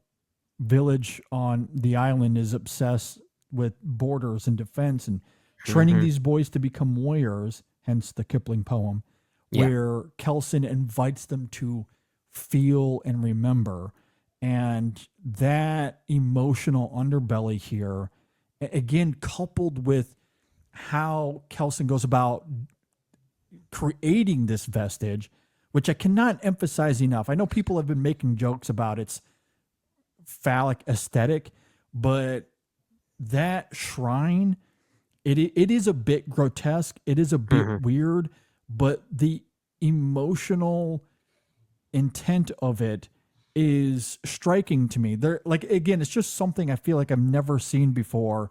village on the island is obsessed with borders and defense and training these boys to become warriors, hence the Kipling poem, where Kelson invites them to feel and remember. And that emotional underbelly here, again, coupled with how Kelson goes about creating this vestige, which I cannot emphasize enough. I know people have been making jokes about its phallic aesthetic, but that shrine, it is a bit grotesque. It is a bit weird, but the emotional intent of it is striking to me. There, like, again, it's just something I feel like I've never seen before,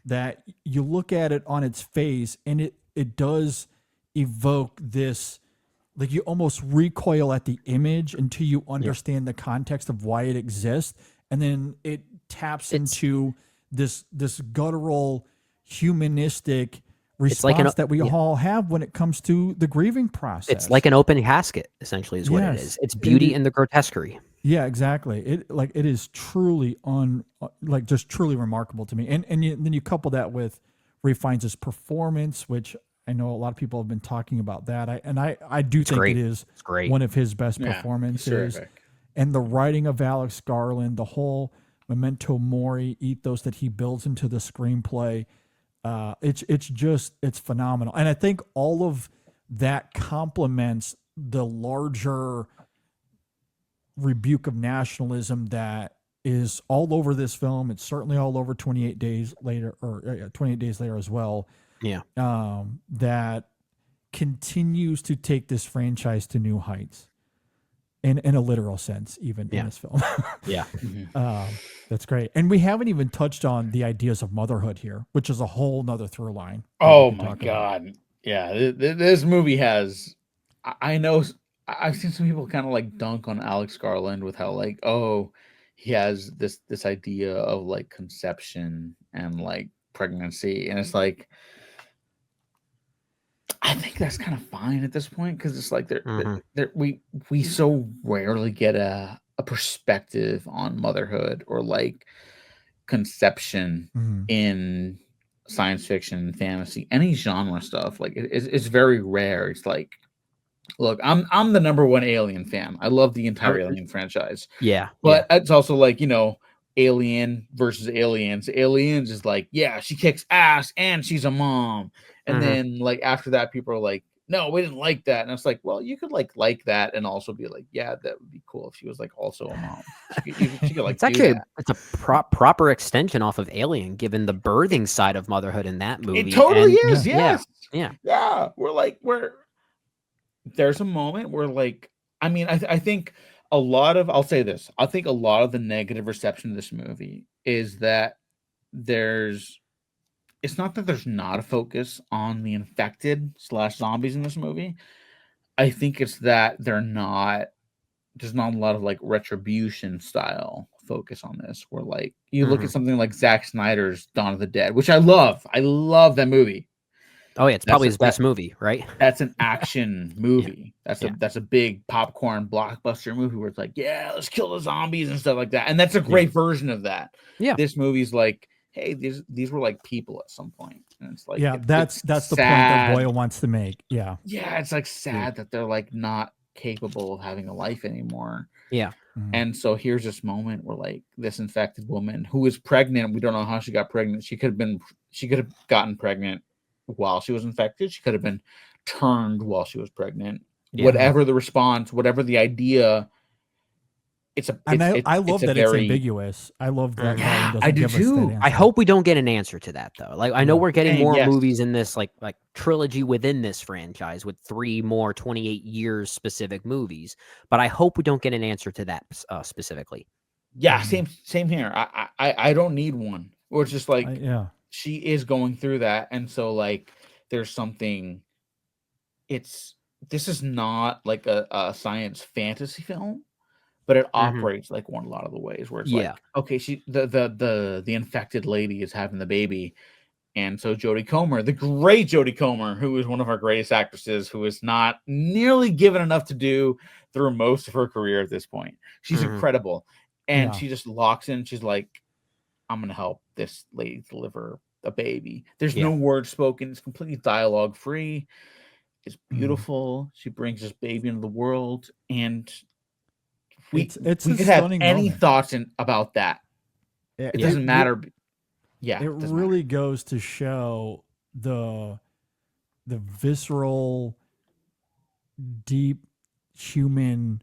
that you look at it on its face and it does evoke this, like, you almost recoil at the image until you understand the context of why it exists, and then it taps into this guttural humanistic response that we all have when it comes to the grieving process. It's like an open casket, essentially, is what it is. It's beauty in the grotesquerie. Yeah, exactly. It is truly just truly remarkable to me. And then you couple that with Ray Fiennes' performance, which I know a lot of people have been talking about that. I do think it is one of his best performances. And the writing of Alex Garland, the whole Memento Mori ethos that he builds into the screenplay, it's phenomenal. And I think all of that complements the larger rebuke of nationalism that is all over this film. It's certainly all over 28 Days Later, or 28 Days Later as well. Yeah. That continues to take this franchise to new heights in a literal sense, even in this film. Yeah. That's great. And we haven't even touched on the ideas of motherhood here, which is a whole nother through line. Oh my God. Yeah. This movie has, I know I've seen some people kind of like dunk on Alex Garland with how, like, oh, he has this idea of like conception and like pregnancy. And it's like, I think that's kind of fine at this point, because it's like we so rarely get a perspective on motherhood or like conception in science fiction, fantasy, any genre stuff. Like it's very rare. It's like, look, I'm the number one Alien fan. I love the entire Alien franchise. Yeah. But it's also like, Alien versus Aliens. Aliens is like, yeah, she kicks ass and she's a mom. And then like after that, people are like, no, we didn't like that. And it's like, well, you could like that and also be like, yeah, that would be cool if she was like also a mom. She could like it's actually it's a proper extension off of Alien, given the birthing side of motherhood in that movie. It totally is. Yes. Yeah. There's a moment where, like, I mean, I think I'll say this. I think a lot of the negative reception of this movie is that it's not that there's not a focus on the infected / zombies in this movie. I think it's that there's not a lot of like retribution style focus on this, where like you look at something like Zack Snyder's Dawn of the Dead, which I love. I love that movie. Oh yeah, it's probably his best movie, right? That's an action movie. That's a big popcorn blockbuster movie where it's like, yeah, let's kill the zombies and stuff like that. And that's a great version of that. Yeah. This movie's like, hey, these were like people at some point. And it's like, that's the point that Boyle wants to make. Yeah. Yeah, it's like sad that they're like not capable of having a life anymore. Yeah. And so here's this moment where like this infected woman who is pregnant, we don't know how she got pregnant. She could have gotten pregnant while she was infected. She could have been turned while she was pregnant. Whatever the response, whatever the idea, I love a that very, it's ambiguous. I love that Mhm. Garland doesn't I do give us that too. answer. I hope we don't get an answer to that though. Like I know we're getting Hey, more yes. movies in this like trilogy within this franchise with 3 more 28 years specific movies, but I hope we don't get an answer to that specifically. Yeah, same here. I don't need one. Or it's just like yeah. she is going through that, and so like there's something. This is not like a science fantasy film, but it operates like one a lot of the ways where it's Yeah. like, okay, the infected lady is having the baby. And so Jodie Comer, the great Jodie Comer, who is one of our greatest actresses, who is not nearly given enough to do through most of her career at this point. She's incredible. And Yeah. she just locks in. She's like, I'm going to help this lady deliver a baby. There's no word spoken. It's completely dialogue free. It's beautiful. She brings this baby into the world. And we It's a could have stunning any moment. thoughts about that. It doesn't matter. Yeah. It really goes to show the visceral, deep human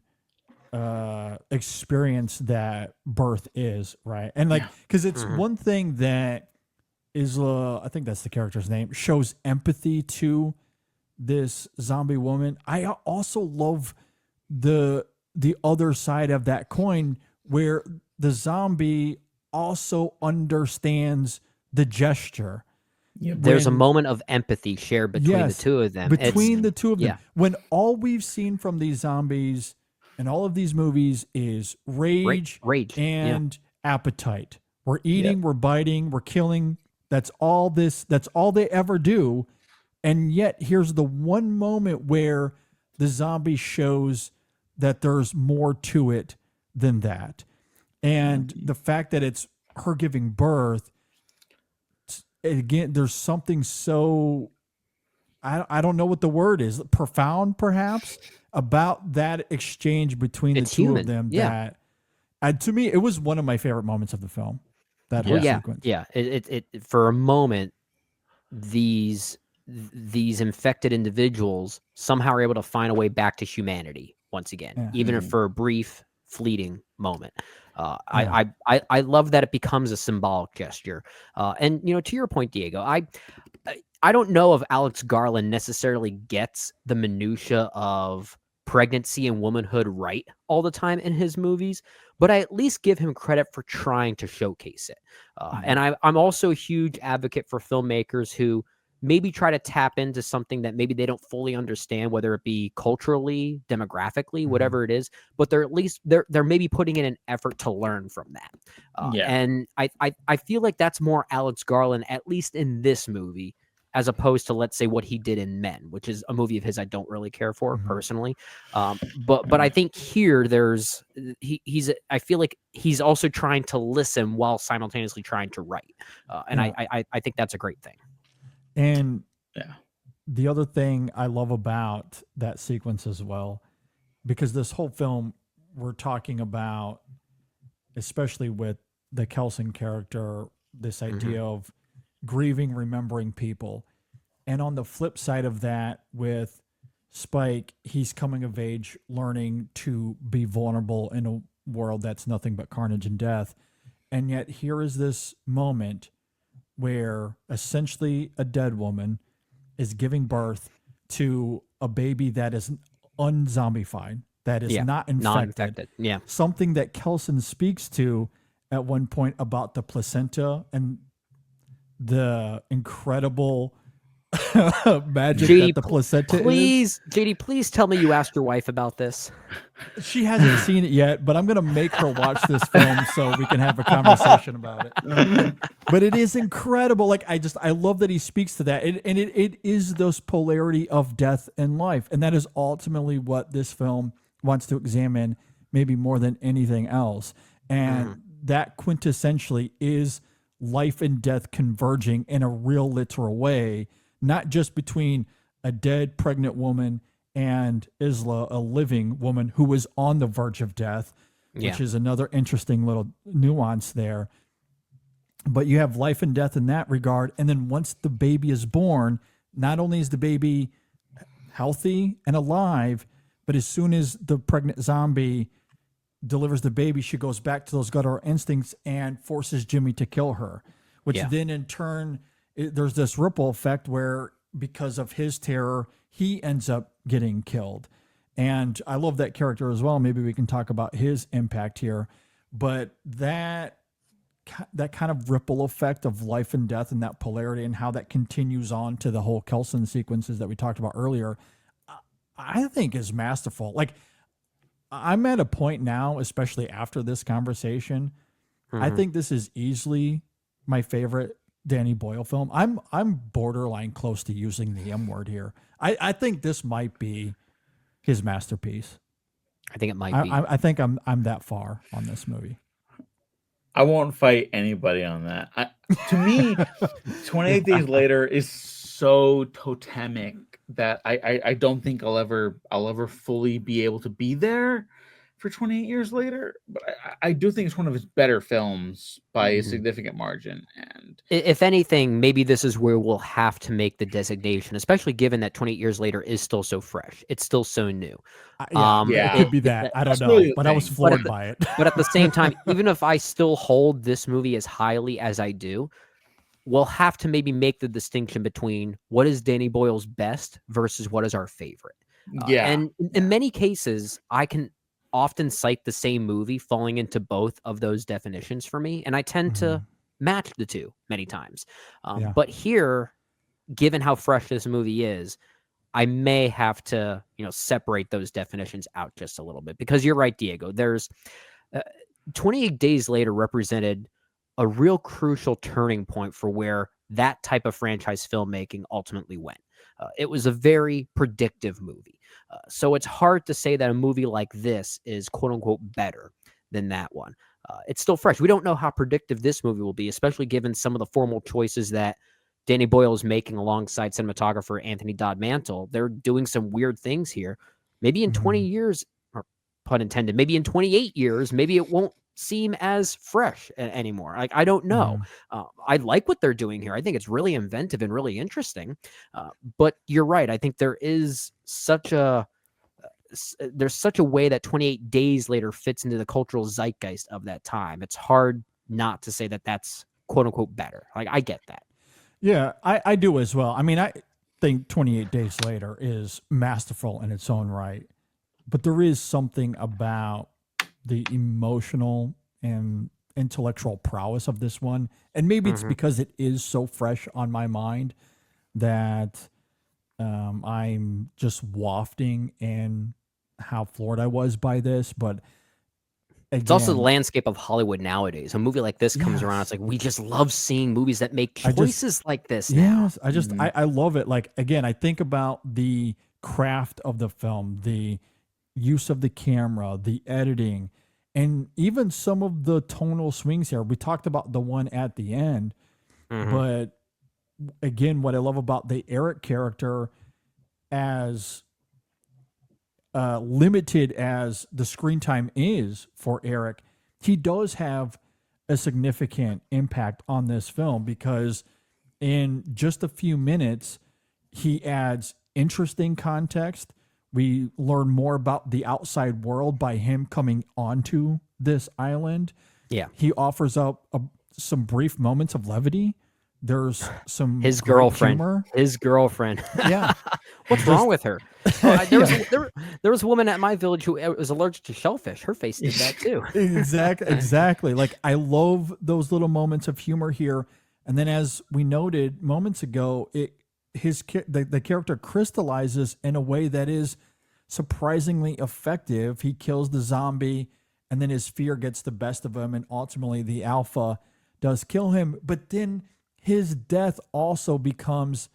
experience that birth is, right? And like, because it's one thing that Isla, I think that's the character's name, shows empathy to this zombie woman. I also love the other side of that coin where the zombie also understands the gesture. There's a moment of empathy shared between the two of them. Between the two of them. Yeah. When all we've seen from these zombies in all of these movies is rage and appetite. We're eating, we're biting, we're killing. That's all they ever do. And yet here's the one moment where the zombie shows that there's more to it than that. And the fact that it's her giving birth, again, there's something so, I don't know what the word is, profound perhaps, about that exchange between the two of them. That, to me, it was one of my favorite moments of the film. That whole sequence. Yeah. It for a moment, these infected individuals somehow are able to find a way back to humanity once again, even if for a brief, fleeting moment. I love that it becomes a symbolic gesture. And to your point, Diego, I don't know if Alex Garland necessarily gets the minutia of pregnancy and womanhood right all the time in his movies, but I at least give him credit for trying to showcase it. And I'm also a huge advocate for filmmakers who maybe try to tap into something that maybe they don't fully understand, whether it be culturally, demographically, whatever it is, but they're at least they're maybe putting in an effort to learn from that. And I feel like that's more Alex Garland, at least in this movie, as opposed to, let's say, what he did in Men, which is a movie of his I don't really care for personally. But I think here I feel like he's also trying to listen while simultaneously trying to write. And I think that's a great thing. And the other thing I love about that sequence as well, because this whole film we're talking about, especially with the Kelson character, this idea of grieving, remembering people. And on the flip side of that, with Spike, he's coming of age, learning to be vulnerable in a world that's nothing but carnage and death. And yet here is this moment where essentially a dead woman is giving birth to a baby that is unzombified, that is not infected. Yeah. Something that Kelson speaks to at one point about the placenta and the incredible magic that the placenta is. JD, please tell me you asked your wife about this. She hasn't seen it yet, but I'm going to make her watch this film so we can have a conversation about it. But it is incredible. Like, I love that he speaks to that. And it is this polarity of death and life. And that is ultimately what this film wants to examine, maybe more than anything else. And that quintessentially is life and death converging in a real literal way, not just between a dead pregnant woman and Isla, a living woman who was on the verge of death, which is another interesting little nuance there. But you have life and death in that regard. And then once the baby is born, not only is the baby healthy and alive, but as soon as the pregnant zombie delivers the baby, she goes back to those guttural instincts and forces Jimmy to kill her, which then in turn, there's this ripple effect where because of his terror, he ends up getting killed. And I love that character as well. Maybe we can talk about his impact here, but that kind of ripple effect of life and death and that polarity and how that continues on to the whole Kelson sequences that we talked about earlier, I think is masterful. Like, I'm at a point now, especially after this conversation, I think this is easily my favorite Danny Boyle film. I'm borderline close to using the M word here. I think this might be his masterpiece. I think it might be. I think I'm that far on this movie. I won't fight anybody on that. To me, 28 Days Later is so totemic that I don't think I'll ever fully be able to be there for 28 Years Later. But I do think it's one of his better films by a significant margin. And if anything, maybe this is where we'll have to make the designation, especially given that 28 Years Later is still so fresh. It's still so new. It could be that. I don't know, really but I was floored by it. But at the same time, even if I still hold this movie as highly as I do, we'll have to maybe make the distinction between what is Danny Boyle's best versus what is our favorite. And in many cases, I can often cite the same movie falling into both of those definitions for me, and I tend to match the two many times. But here, given how fresh this movie is, I may have to, separate those definitions out just a little bit, because you're right, Diego. There's 28 Days Later represented a real crucial turning point for where that type of franchise filmmaking ultimately went. It was a very predictive movie. So it's hard to say that a movie like this is quote unquote better than that one. It's still fresh. We don't know how predictive this movie will be, especially given some of the formal choices that Danny Boyle is making alongside cinematographer Anthony Dodd Mantle. They're doing some weird things here. Maybe in 20 years, or pun intended, maybe in 28 years, maybe it won't seem as fresh anymore. Like, I don't know. I like what they're doing here. I think it's really inventive and really interesting. But you're right. I think there's such a way that 28 Days Later fits into the cultural zeitgeist of that time. It's hard not to say that that's quote unquote better. Like, I get that. Yeah, I do as well. I mean, I think 28 Days Later is masterful in its own right, but there is something about the emotional and intellectual prowess of this one. And maybe it's because it is so fresh on my mind that I'm just wafting in how floored I was by this. But again, it's also the landscape of Hollywood nowadays. A movie like this comes around, it's like, we just love seeing movies that make choices like this now. Yes, I love it. Like, again, I think about the craft of the film, the use of the camera, the editing, and even some of the tonal swings here. We talked about the one at the end, but again, what I love about the Eric character, as limited as the screen time is for Eric, he does have a significant impact on this film, because in just a few minutes, he adds interesting context. We learn more about the outside world by him coming onto this island. Yeah. He offers up some brief moments of levity. There's some His great girlfriend. humor. His girlfriend. Yeah. What's wrong with her? There was a woman at my village who was allergic to shellfish. Her face did that too. Exactly. Like, I love those little moments of humor here. And then, as we noted moments ago, the character crystallizes in a way that is surprisingly effective. He kills the zombie, and then his fear gets the best of him, and ultimately the alpha does kill him. But then his death also becomes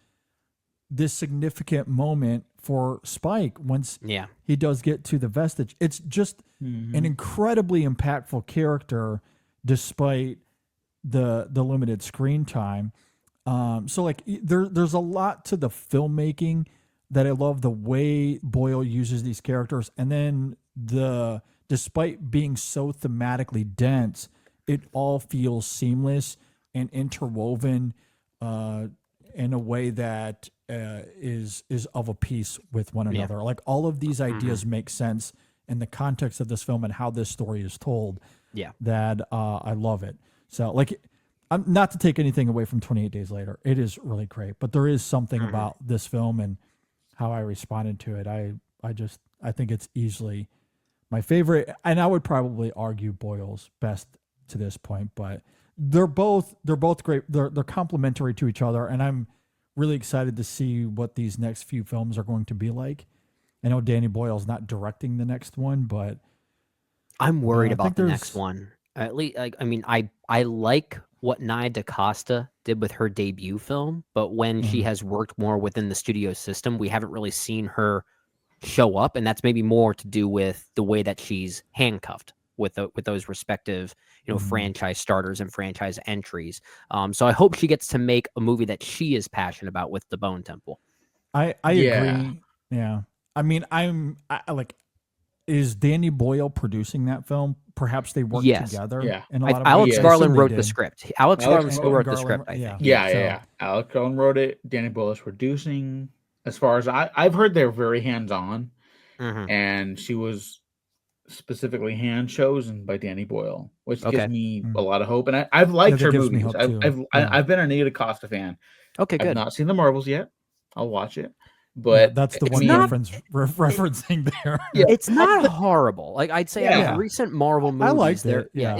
this significant moment for Spike once he does get to the vestige. It's just an incredibly impactful character despite the limited screen time. So like there's a lot to the filmmaking that I love, the way Boyle uses these characters, and then despite being so thematically dense, it all feels seamless and interwoven in a way that is of a piece with one another. Like, all of these ideas make sense in the context of this film and how this story is told, Yeah. that I love it. So like, I'm not to take anything away from 28 Days Later. It is really great, but there is something about this film and how I responded to it. I think it's easily my favorite, and I would probably argue Boyle's best to this point, but they're both great. They're complementary to each other, and I'm really excited to see what these next few films are going to be like. I know Danny Boyle's not directing the next one, but I'm worried I about think the next there's- one. At least, I mean, I like what Nia DaCosta did with her debut film, but when she has worked more within the studio system, we haven't really seen her show up, and that's maybe more to do with the way that she's handcuffed with those respective, franchise starters and franchise entries. So I hope she gets to make a movie that she is passionate about with the Bone Temple. I agree. Yeah. I mean, I like, is Danny Boyle producing that film? Perhaps they worked Yes. together Yeah. in a lot of Alex ways. I Garland assume they wrote the did. script. Alex Alex Garland wrote the Garland, script, I yeah. think. Yeah, So- yeah. Alex Cohen wrote it. Danny Boyle is producing. As far as I've heard, they're very hands-on, Mhm. and she was specifically hand chosen by Danny Boyle, which Okay. gives me Mm. a lot of hope. And I've liked that her gives me movies. hope, too. Yeah. I've been a Nia DaCosta fan. Okay, I've good. not seen the Marvels yet. I'll watch it, Yeah, but that's the I one mean, not- referencing there. Yeah. It's not horrible. Like I'd say, out Yeah. of recent Marvel movies, I liked there, it, yeah.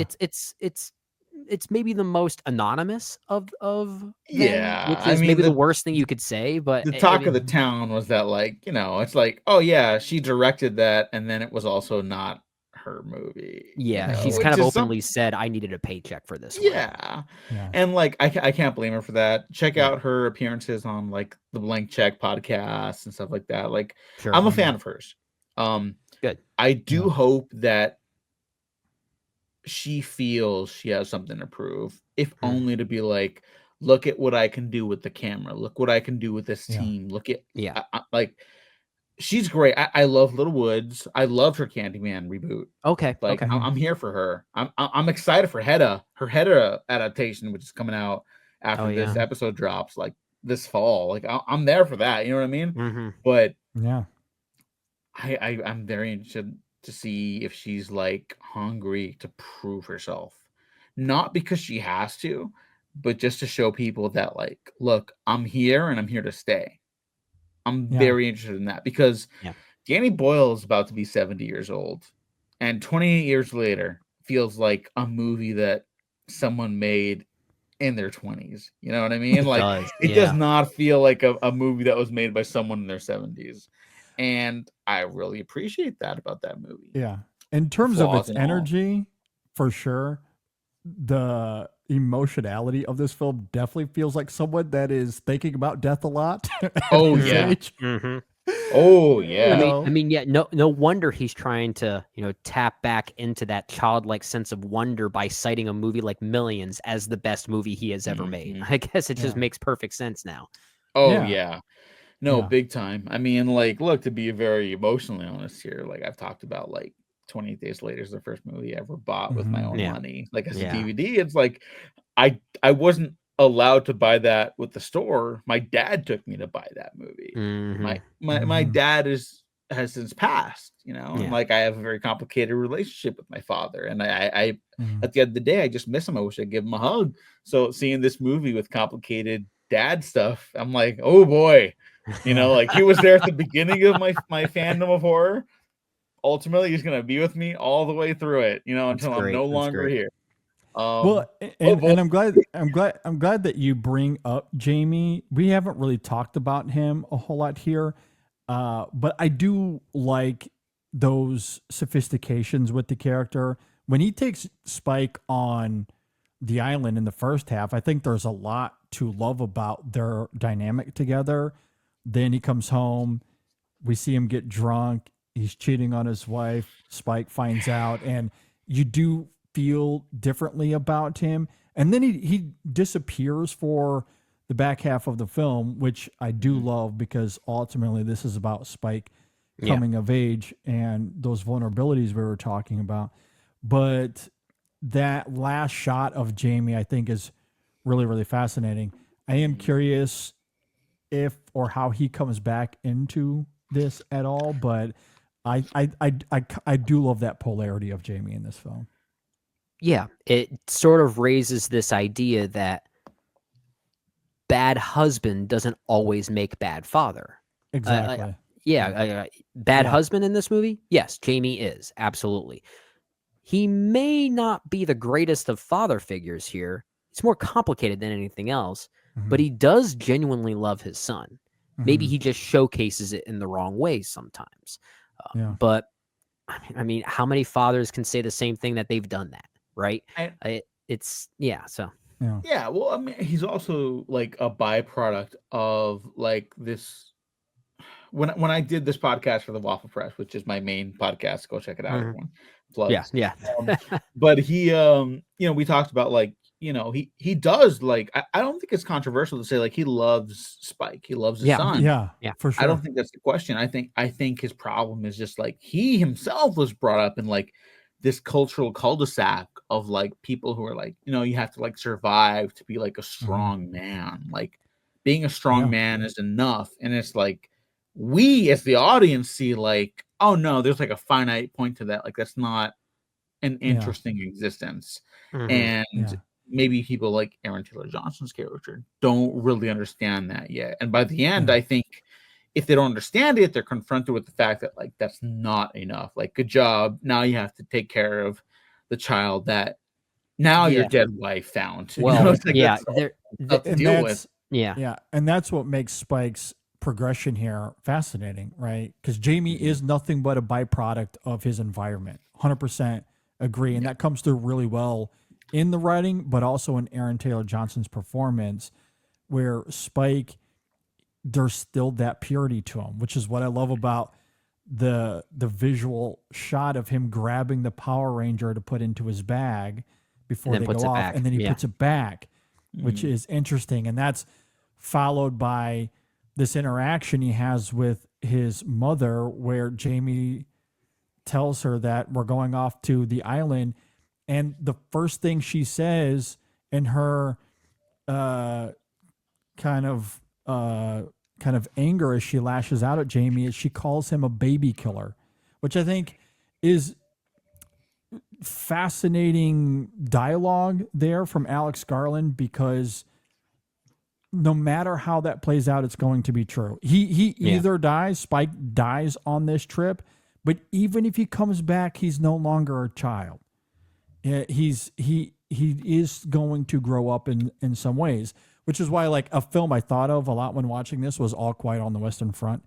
it's maybe the most anonymous of them, Yeah, which I is mean, maybe the the- worst thing you could say. But the I talk mean, of the town was that, like, it's like, oh yeah, she directed that, and then it was also not her movie. yeah, she's which kind of is openly said, "I needed a paycheck for this one." Yeah. Yeah. And like I can't blame her for that. Check Yeah. out her appearances on like the Blank Check podcast and stuff like that. Like Sure. I'm a fan of hers. Good. I do Yeah. hope that she feels she has something to prove, if only to be like, look at what I can do with the camera. Look what I can do with this Yeah. team. Look at Yeah. like she's great. I love Little Woods. I love her Candyman reboot. Okay. Like Okay. I'm here for her. I'm excited for Hedda, her Hedda adaptation, which is coming out after Oh, this yeah. episode drops, like this fall. Like I'm there for that. You know what I mean? hmm But Yeah. I'm very interested to see if she's like hungry to prove herself, not because she has to, but just to show people that, like, look, I'm here and I'm here to stay. I'm Yeah. very interested in that because Yeah. Danny Boyle is about to be 70 years old, and 28 years later feels like a movie that someone made in their 20s. You know what I mean? Like, does, it yeah. does not feel like a movie that was made by someone in their 70s. And I really appreciate that about that movie. Yeah. In terms of Flaws its and all. energy, for sure, the emotionality of this film definitely feels like someone that is thinking about death a lot. at Oh, his yeah. age. hmm Oh, I yeah. mean, yeah. No wonder he's trying to, tap back into that childlike sense of wonder by citing a movie like Millions as the best movie he has ever made. Mhm. I guess it just Yeah. makes perfect sense now. Oh, Yeah. yeah. No, Yeah. big time. I mean, like, look, to be very emotionally honest here, like, I've talked about, like, 28 Days Later is the first movie I ever bought with my Mhm. own Yeah. money, like, as a Yeah. DVD. It's like, I wasn't allowed to buy that with the store. My dad took me to buy that movie. Mhm. My Mhm. dad has since passed, and Yeah. like I have a very complicated relationship with my father, and I Mhm. at the end of the day I just miss him. I wish I'd give him a hug. So seeing this movie with complicated dad stuff, I'm like, oh boy, like he was there at the beginning of my fandom of horror. Ultimately, he's gonna be with me all the way through it, until I'm great. no That's longer great. here. Well, boy. and I'm glad that you bring up Jamie. We haven't really talked about him a whole lot here, but I do like those sophistications with the character. When he takes Spike on the island in the first half, I think there's a lot to love about their dynamic together. Then he comes home, we see him get drunk, he's cheating on his wife, Spike finds out, and you do feel differently about him. And then he disappears for the back half of the film, which I do love because ultimately this is about Spike Yeah. coming of age and those vulnerabilities we were talking about. But that last shot of Jamie, I think, is really, really fascinating. I am curious if or how he comes back into this at all, but I do love that polarity of Jamie in this film. Yeah, it sort of raises this idea that bad husband doesn't always make bad father. Exactly. Bad Yeah. husband in this movie? Yes, Jamie is, absolutely. He may not be the greatest of father figures here. It's more complicated than anything else, but he does genuinely love his son. Maybe he just showcases it in the wrong ways sometimes. Yeah. But I mean, how many fathers can say the same thing that they've done that, right? And So Yeah. yeah, well, I mean, he's also like a byproduct of like this. When I did this podcast for the Waffle Press, which is my main podcast, go check it out, everyone. Plugs. yeah. Um, but he, we talked about like, he does like. I don't think it's controversial to say like he loves Spike. He loves his Yeah. son. Yeah. Yeah. For I sure. don't think that's the question. I think his problem is just like he himself was brought up in like this cultural cul-de-sac of like people who are like, you have to like survive to be like a strong man. Like being a strong Yeah. man is enough. And it's like we as the audience see like, oh no, there's like a finite point to that. Like that's not an interesting existence. And Yeah. maybe people like Aaron Taylor Johnson's character don't really understand that yet. And by the end, Yeah. I think if they don't understand it, they're confronted with the fact that like that's not enough. Like, good job. Now you have to take care of the child that now your Yeah. dead wife found. Well, It's like, yeah, that's tough to And deal with. yeah, and that's what makes Spike's progression here fascinating, right? Because Jamie is nothing but a byproduct of his environment. 100% agree, and that comes through really well in the writing, but also in Aaron Taylor Johnson's performance, where Spike, there's still that purity to him, which is what I love about the visual shot of him grabbing the Power Ranger to put into his bag before then they puts go it off, back. and then he Yeah. puts it back, which is interesting, and that's followed by this interaction he has with his mother, where Jamie tells her that we're going off to the island, and the first thing she says in her uh, kind of anger as she lashes out at Jamie is she calls him a baby killer, which I think is fascinating dialogue there from Alex Garland, because no matter how that plays out, it's going to be true. He either dies, Spike dies on this trip, but even if he comes back, he's no longer a child. He is going to grow up in some ways, which is why like a film I thought of a lot when watching this was All Quiet on the Western Front.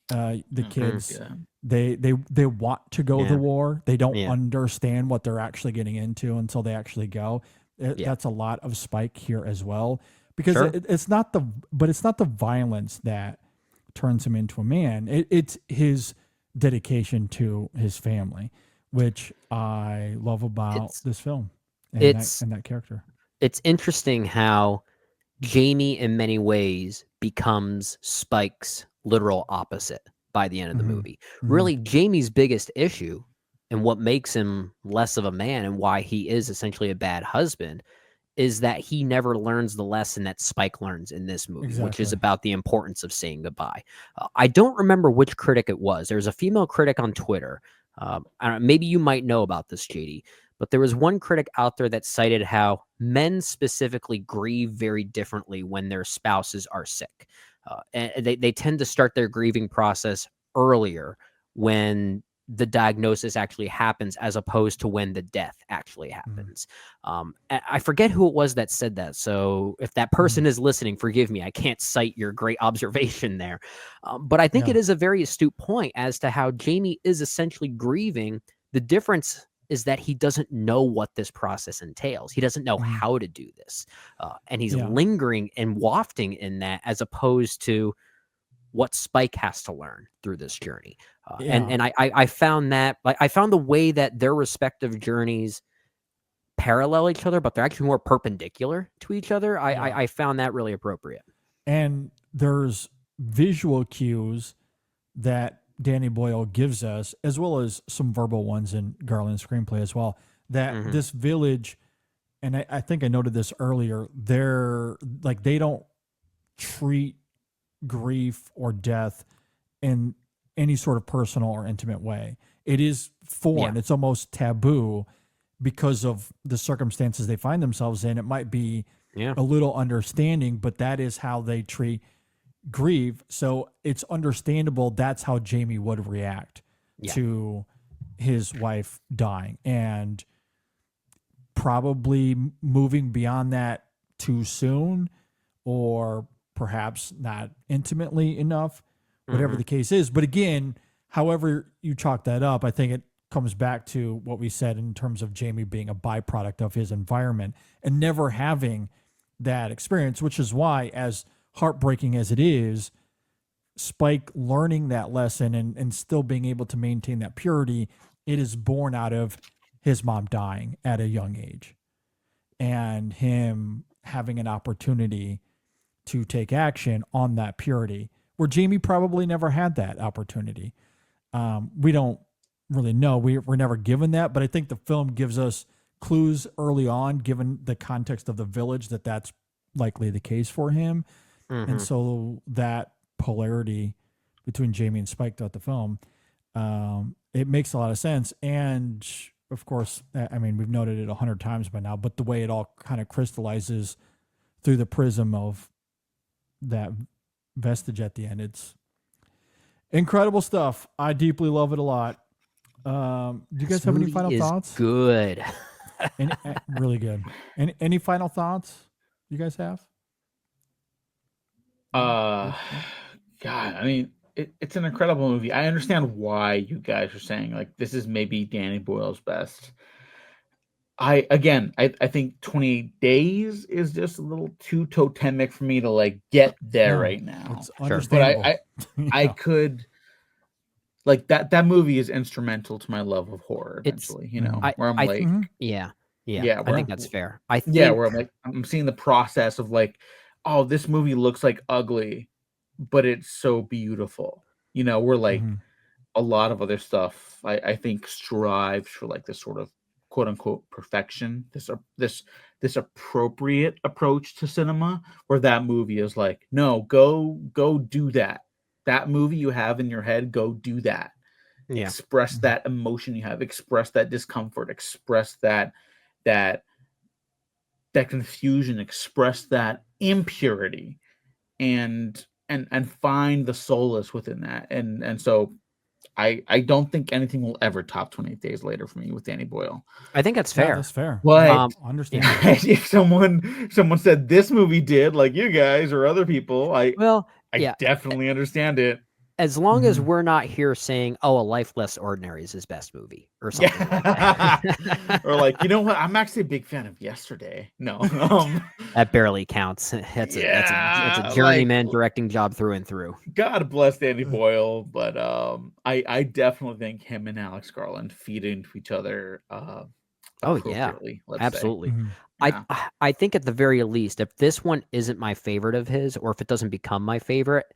The kids, they want to go to the war. They don't understand what they're actually getting into until they actually go. That's a lot of Spike here as well, because it's not the violence that turns him into a man. It's his dedication to his family, which I love about this film and that character. It's interesting how Jamie in many ways becomes Spike's literal opposite by the end of the movie. Really, Jamie's biggest issue and what makes him less of a man and why he is essentially a bad husband is that he never learns the lesson that Spike learns in this movie, which is about the importance of saying goodbye. I don't remember which critic it was. There's a female critic on Twitter. I don't know, maybe you might know about this, JD, but there was one critic out there that cited how men specifically grieve very differently when their spouses are sick. And they tend to start their grieving process earlier when the diagnosis actually happens as opposed to when the death actually happens. I forget who it was that said that. So if that person is listening, forgive me. I can't cite your great observation there. But I think it is a very astute point as to how Jamie is essentially grieving. The difference is that he doesn't know what this process entails. He doesn't know how to do this. And he's lingering and wafting in that as opposed to what Spike has to learn through this journey. And I found that, like, I found the way that their respective journeys parallel each other, but they're actually more perpendicular to each other. I found that really appropriate. And there's visual cues that Danny Boyle gives us, as well as some verbal ones in Garland's screenplay as well, that this village, and I think I noted this earlier, they're like, they don't treat grief or death in any sort of personal or intimate way. It is foreign. Yeah. It's almost taboo because of the circumstances they find themselves in. It might be Yeah. a little understanding, but that is how they grieve. So it's understandable that's how Jamie would react Yeah. to his wife dying, and probably moving beyond that too soon, or perhaps not intimately enough, whatever the case is. But again, however you chalk that up, I think it comes back to what we said in terms of Jamie being a byproduct of his environment and never having that experience, which is why, as heartbreaking as it is, Spike learning that lesson and still being able to maintain that purity, it is born out of his mom dying at a young age and him having an opportunity to take action on that purity, where Jamie probably never had that opportunity. We don't really know. We're never given that, but I think the film gives us clues early on, given the context of the village, that that's likely the case for him. And so that polarity between Jamie and Spike throughout the film, it makes a lot of sense. And of course, I mean, we've noted it 100 times by now, but the way it all kind of crystallizes through the prism of that vestige at the end, it's incredible stuff. I deeply love it a lot. Do you guys have any final thoughts? Good. Really good. Any final thoughts you guys have? God, I mean, it's an incredible movie. I understand why you guys are saying like this is maybe Danny Boyle's best. I think 28 Days is just a little too totemic for me to like get there No, right now. it's But understandable. I Yeah. could like that movie is instrumental to my love of horror It's- eventually, you know, I- where I'm I like, Mhm. Yeah. Yeah, I where- think that's fair. I think yeah, where I'm like, I'm seeing the process of like, oh, this movie looks like ugly, but it's so beautiful. You know, we're like Mhm. a lot of other stuff I think strives for like this sort of quote unquote perfection, this appropriate approach to cinema, where that movie is like, no, go do that. That movie you have in your head, go do that. Yeah. Express Mhm. that emotion you have, express that discomfort, express that confusion, express that impurity, and find the solace within that. And so I don't think anything will ever top 28 Days Later for me with Danny Boyle. I think that's Yeah, fair. that's fair. But Understandable. if someone said this movie did, like you guys or other people, I Yeah. definitely understand it. As long as Mhm. we're not here saying, "Oh, A Life Less Ordinary is his best movie," or something like that. Or like, you know what? I'm actually a big fan of Yesterday. No, That barely counts. That's a yeah, like journeyman directing job through and through. God bless Danny Boyle, but I definitely think him and Alex Garland feed into each other Oh yeah, appropriately. Let's absolutely. Mhm. Yeah. I think at the very least, if this one isn't my favorite of his, or if it doesn't become my favorite,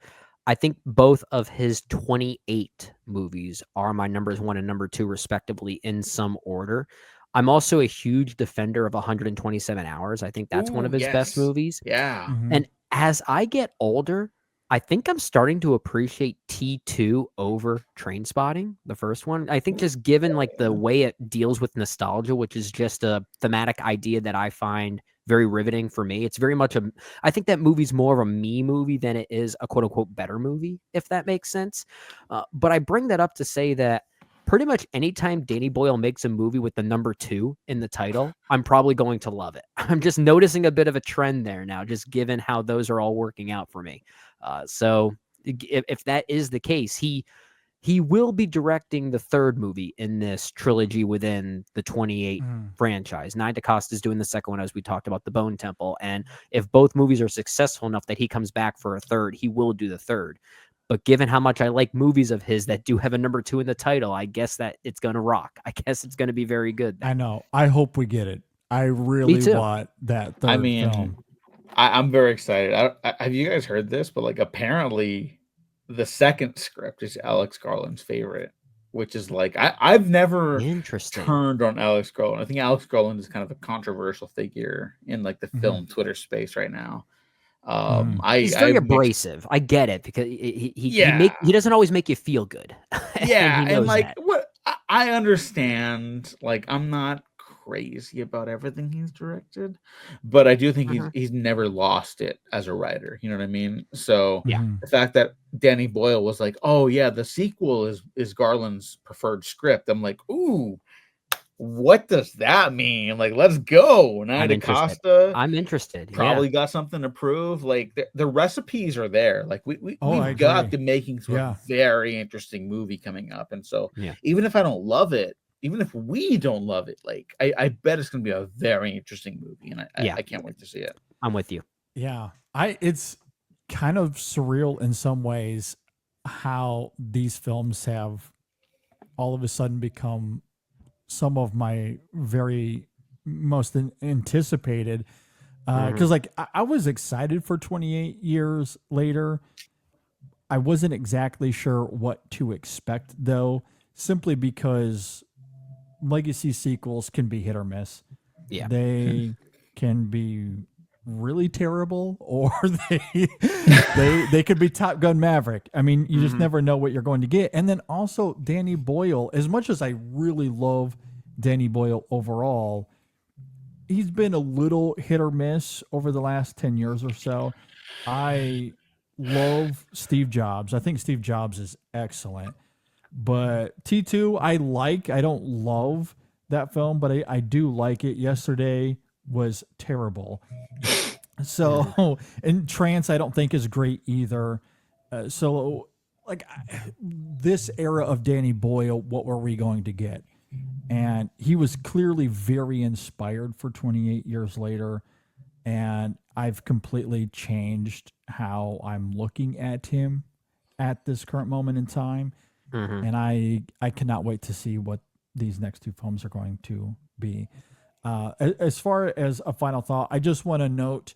I think both of his 28 movies are my numbers 1 and number 2, respectively, in some order. I'm also a huge defender of 127 Hours. I think that's one Ooh, of his best yes. movies. Yeah. Mhm. And as I get older, I think I'm starting to appreciate T2 over Trainspotting, the first one. I think just given like the way it deals with nostalgia, which is just a thematic idea that I find very riveting for me. It's very much I think that movie's more of a me movie than it is a quote unquote better movie, if that makes sense. But I bring that up to say that pretty much anytime Danny Boyle makes a movie with the number 2 in the title, I'm probably going to love it. I'm just noticing a bit of a trend there now, just given how those are all working out for me. So if that is the case, he will be directing the third movie in this trilogy within the 28 Mhm. franchise. Nia DaCosta is doing the second one, as we talked about, the Bone Temple. And if both movies are successful enough that he comes back for a third, he will do the third. But given how much I like movies of his that do have a number 2 in the title, I guess that it's going to rock. I guess it's going to be very good. I know. I hope we get it. I really too. want that third I mean, film. I'm very excited. Have you guys heard this? But like, apparently, the second script is Alex Garland's favorite, which is like I've never Interesting. turned on Alex Garland. I think Alex Garland is kind of a controversial figure in like the Mhm. film Twitter space right now. He's very abrasive. I get it because he doesn't always make you feel good. Yeah, and he knows like that. what I understand, like I'm not crazy about everything he's directed, but I do think he's never lost it as a writer. You know what I mean? So Yeah. the fact that Danny Boyle was like, "Oh yeah, the sequel is Garland's preferred script," I'm like, "Ooh, what does that mean? Like, let's go." Nia DaCosta I'm interested. probably got something to prove. Like the recipes are there. Like we've got the makings of a very interesting movie coming up. And so even if I don't love it, even if we don't love it, like I bet it's gonna be a very interesting movie. And I can't wait to see it. I'm with you. Yeah. It's kind of surreal in some ways how these films have all of a sudden become some of my very most anticipated. Because like I was excited for 28 years later. I wasn't exactly sure what to expect though, simply because legacy sequels can be hit or miss. Yeah. They can be really terrible or they could be Top Gun Maverick. I mean, you just never know what you're going to get. And then also Danny Boyle, as much as I really love Danny Boyle overall, he's been a little hit or miss over the last 10 years or so. I love Steve Jobs. I think Steve Jobs is excellent. But T2, I don't love that film, but I do like it. Yesterday was terrible. So, and Trance, I don't think is great either. So, like this era of Danny Boyle, what were we going to get? And he was clearly very inspired for 28 years later. And I've completely changed how I'm looking at him at this current moment in time. And I cannot wait to see what these next two films are going to be. As far as a final thought, I just want to note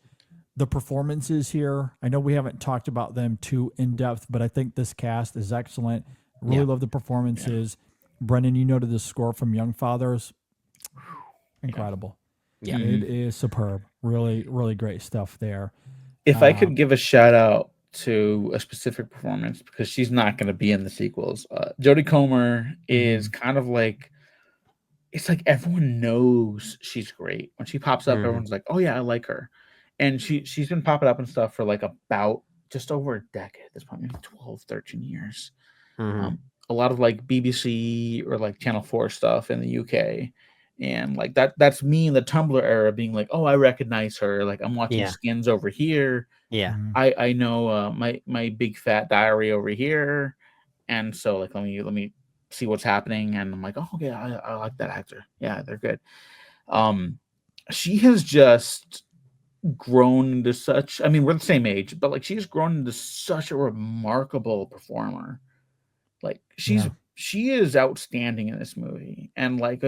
the performances here. I know we haven't talked about them too in depth, but I think this cast is excellent. Really love the performances. Brendan, you noted the score from Young Fathers. Incredible. Yeah. It is superb. Really, really great stuff there. If I could give a shout out to a specific performance, because she's not going to be in the sequels. Jodie Comer is kind of like, it's like everyone knows she's great. When she pops up, everyone's like, "Oh yeah, I like her." And she's been popping up and stuff for like about just over a decade at this point, maybe 12, 13 years. A lot of like BBC or like Channel 4 stuff in the UK. And like that's me in the Tumblr era being like, "Oh, I recognize her. Like I'm watching Skins over here. Yeah. I know my Big Fat Diary over here." And so like let me see what's happening. And I'm like, "Oh yeah, I like that actor. Yeah, they're good." She has just grown into such, I mean, we're the same age, but like she's grown into such a remarkable performer. Like she is outstanding in this movie. And like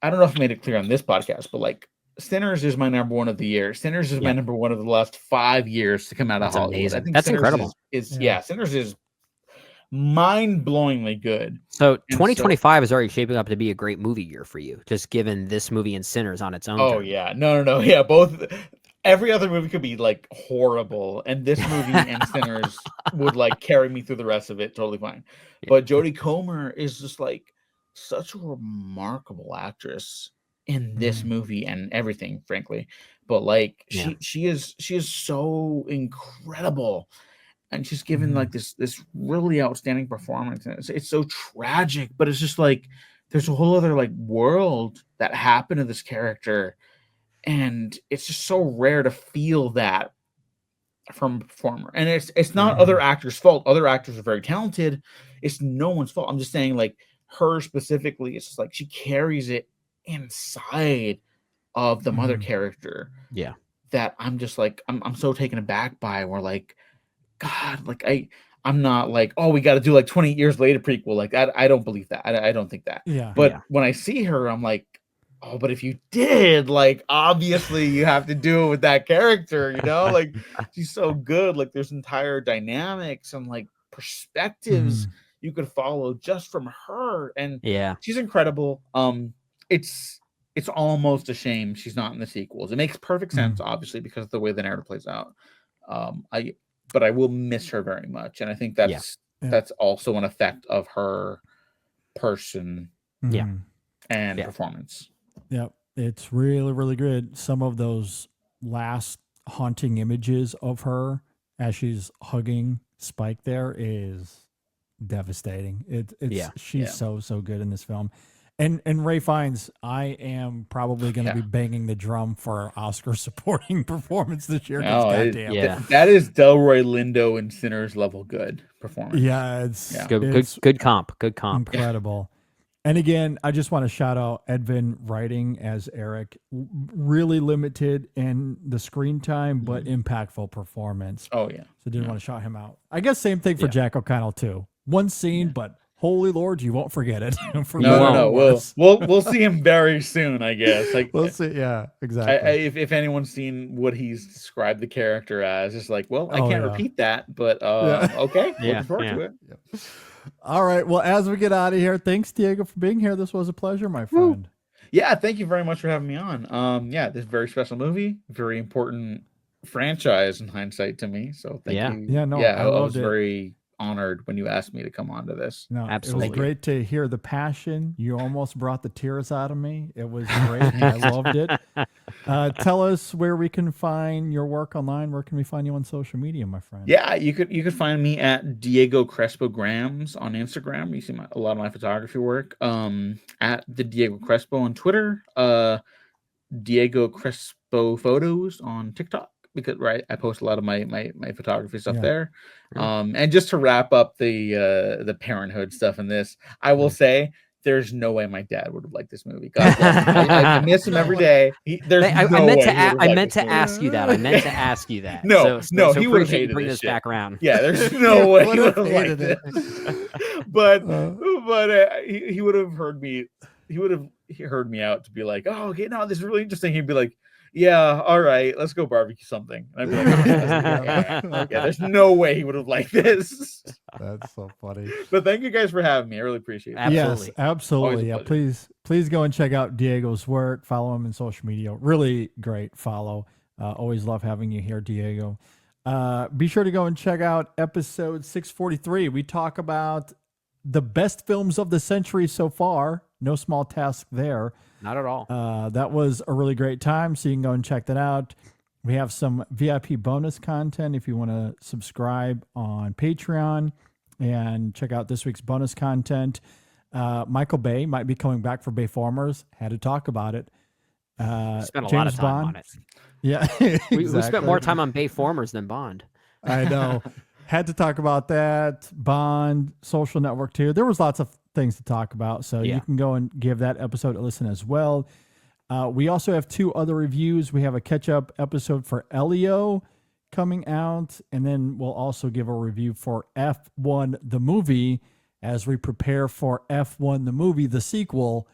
I don't know if I made it clear on this podcast, but like Sinners is my number one of the year. Sinners is my number one of the last 5 years to come out of Hollywood. Amazing. I think That's Sinners incredible. Sinners is mind-blowingly good. So 2025 is already shaping up to be a great movie year for you, just given this movie and Sinners on its own. Oh term. yeah, no, yeah, both. Every other movie could be like horrible, and this movie and Sinners would like carry me through the rest of it totally fine. But Jodie Comer is just like such a remarkable actress in this movie and everything, frankly. But like she is so incredible. And she's given like this really outstanding performance. And it's so tragic, but it's just like there's a whole other like world that happened to this character. And it's just so rare to feel that from a performer. And it's not other actors' fault. Other actors are very talented. It's no one's fault. I'm just saying, like, her specifically, it's just like she carries it inside of the mother character. Yeah. That I'm just like, I'm so taken aback by, where like, God, like I'm not like, oh, we got to do like 20 years later prequel. Like I don't believe that. I don't think that. Yeah. But when I see her, I'm like, oh, but if you did, like, obviously you have to do it with that character, you know? Like, she's so good. Like, there's entire dynamics and like perspectives you could follow just from her. And she's incredible. It's it's almost a shame she's not in the sequels. It makes perfect sense, obviously, because of the way the narrative plays out. But I will miss her very much, and I think that's also an effect of her person and performance. Yep, it's really, really good. Some of those last haunting images of her as she's hugging Spike there is devastating. She's so good in this film. And Ray Fiennes, I am probably going to be banging the drum for Oscar supporting performance this year. That is Delroy Lindo and Sinners level good performance. Yeah, good comp. Incredible. And again, I just want to shout out Edvin writing as Eric. Really limited in the screen time, but impactful performance. Oh yeah. So didn't want to shout him out. I guess same thing for Jack O'Connell too. One scene, but holy Lord, you won't forget it. No. We'll see him very soon, I guess. Like we'll see. Yeah, exactly. If anyone's seen what he's described the character as, it's like, well, I can't repeat that, but okay. Looking forward to it. Yeah. All right. Well, as we get out of here, thanks, Diego, for being here. This was a pleasure, my friend. Yeah, thank you very much for having me on. This is a very special movie, very important franchise in hindsight to me. So thank you. Yeah, no, I was very honored when you asked me to come on to this. No, absolutely. It was great to hear the passion. You almost brought the tears out of me. It was great. I loved it. Tell us where we can find your work online. Where can we find you on social media, my friend? Yeah, you could find me at Diego Crespo Grams on Instagram. You see a lot of my photography work. At the Diego Crespo on Twitter. Diego Crespo Photos on TikTok. Because I post a lot of my photography stuff there. And just to wrap up the parenthood stuff in this, I will say there's no way my dad would have liked this movie. God bless him. I miss him every day. I meant to ask you that. No, he would have hated bring this shit. back around. Yeah, there's no way he would have liked it. But he would have heard me. He would have heard me out to be like, oh, okay, no, this is really interesting. He'd be like, yeah, all right, let's go barbecue something. And I'd be like, yeah, there's no way he would have liked this. That's so funny. But thank you guys for having me. I really appreciate it. Absolutely. Yes, absolutely. Yeah, please go and check out Diego's work. Follow him in social media. Really great follow. Always love having you here, Diego. Be sure to go and check out episode 643. We talk about the best films of the century so far. No small task there. Not at all. That was a really great time, so you can go and check that out. We have some VIP bonus content if you want to subscribe on Patreon and check out this week's bonus content. Michael Bay might be coming back for Bayformers. Had to talk about it. Spent a lot of time on it. Yeah, exactly. we spent more time on Bayformers than Bond. I know. Had to talk about that. Bond, Social Network 2. There was lots of things to talk about, so you can go and give that episode a listen as well. We also have 2 other reviews. We have a catch-up episode for Elio coming out, and then we'll also give a review for F1 the movie as we prepare for F1 the movie, the sequel,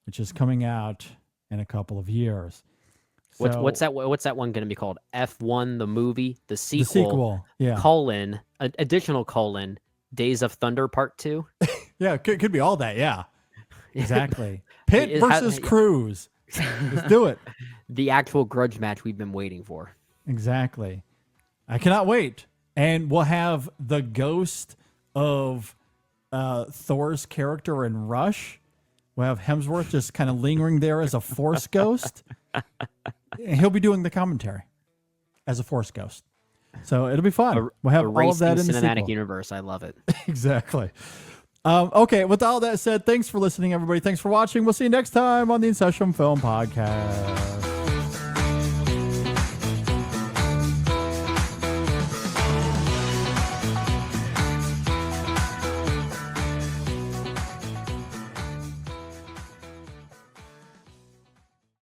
which is coming out in a couple of years. What's that one going to be called? F1 the movie, the sequel. The sequel, yeah. Colon, additional colon, Days of Thunder Part 2. Yeah, could be all that. Yeah, exactly. Pitt versus Cruz. Let's do it. The actual grudge match we've been waiting for. Exactly. I cannot wait. And we'll have the ghost of Thor's character in Rush. We'll have Hemsworth just kind of lingering there as a Force ghost. And he'll be doing the commentary as a Force ghost. So it'll be fun. We'll have all of that in the cinematic universe. I love it. Exactly. Okay, with all that said, thanks for listening, everybody. Thanks for watching. We'll see you next time on the In Session Film Podcast.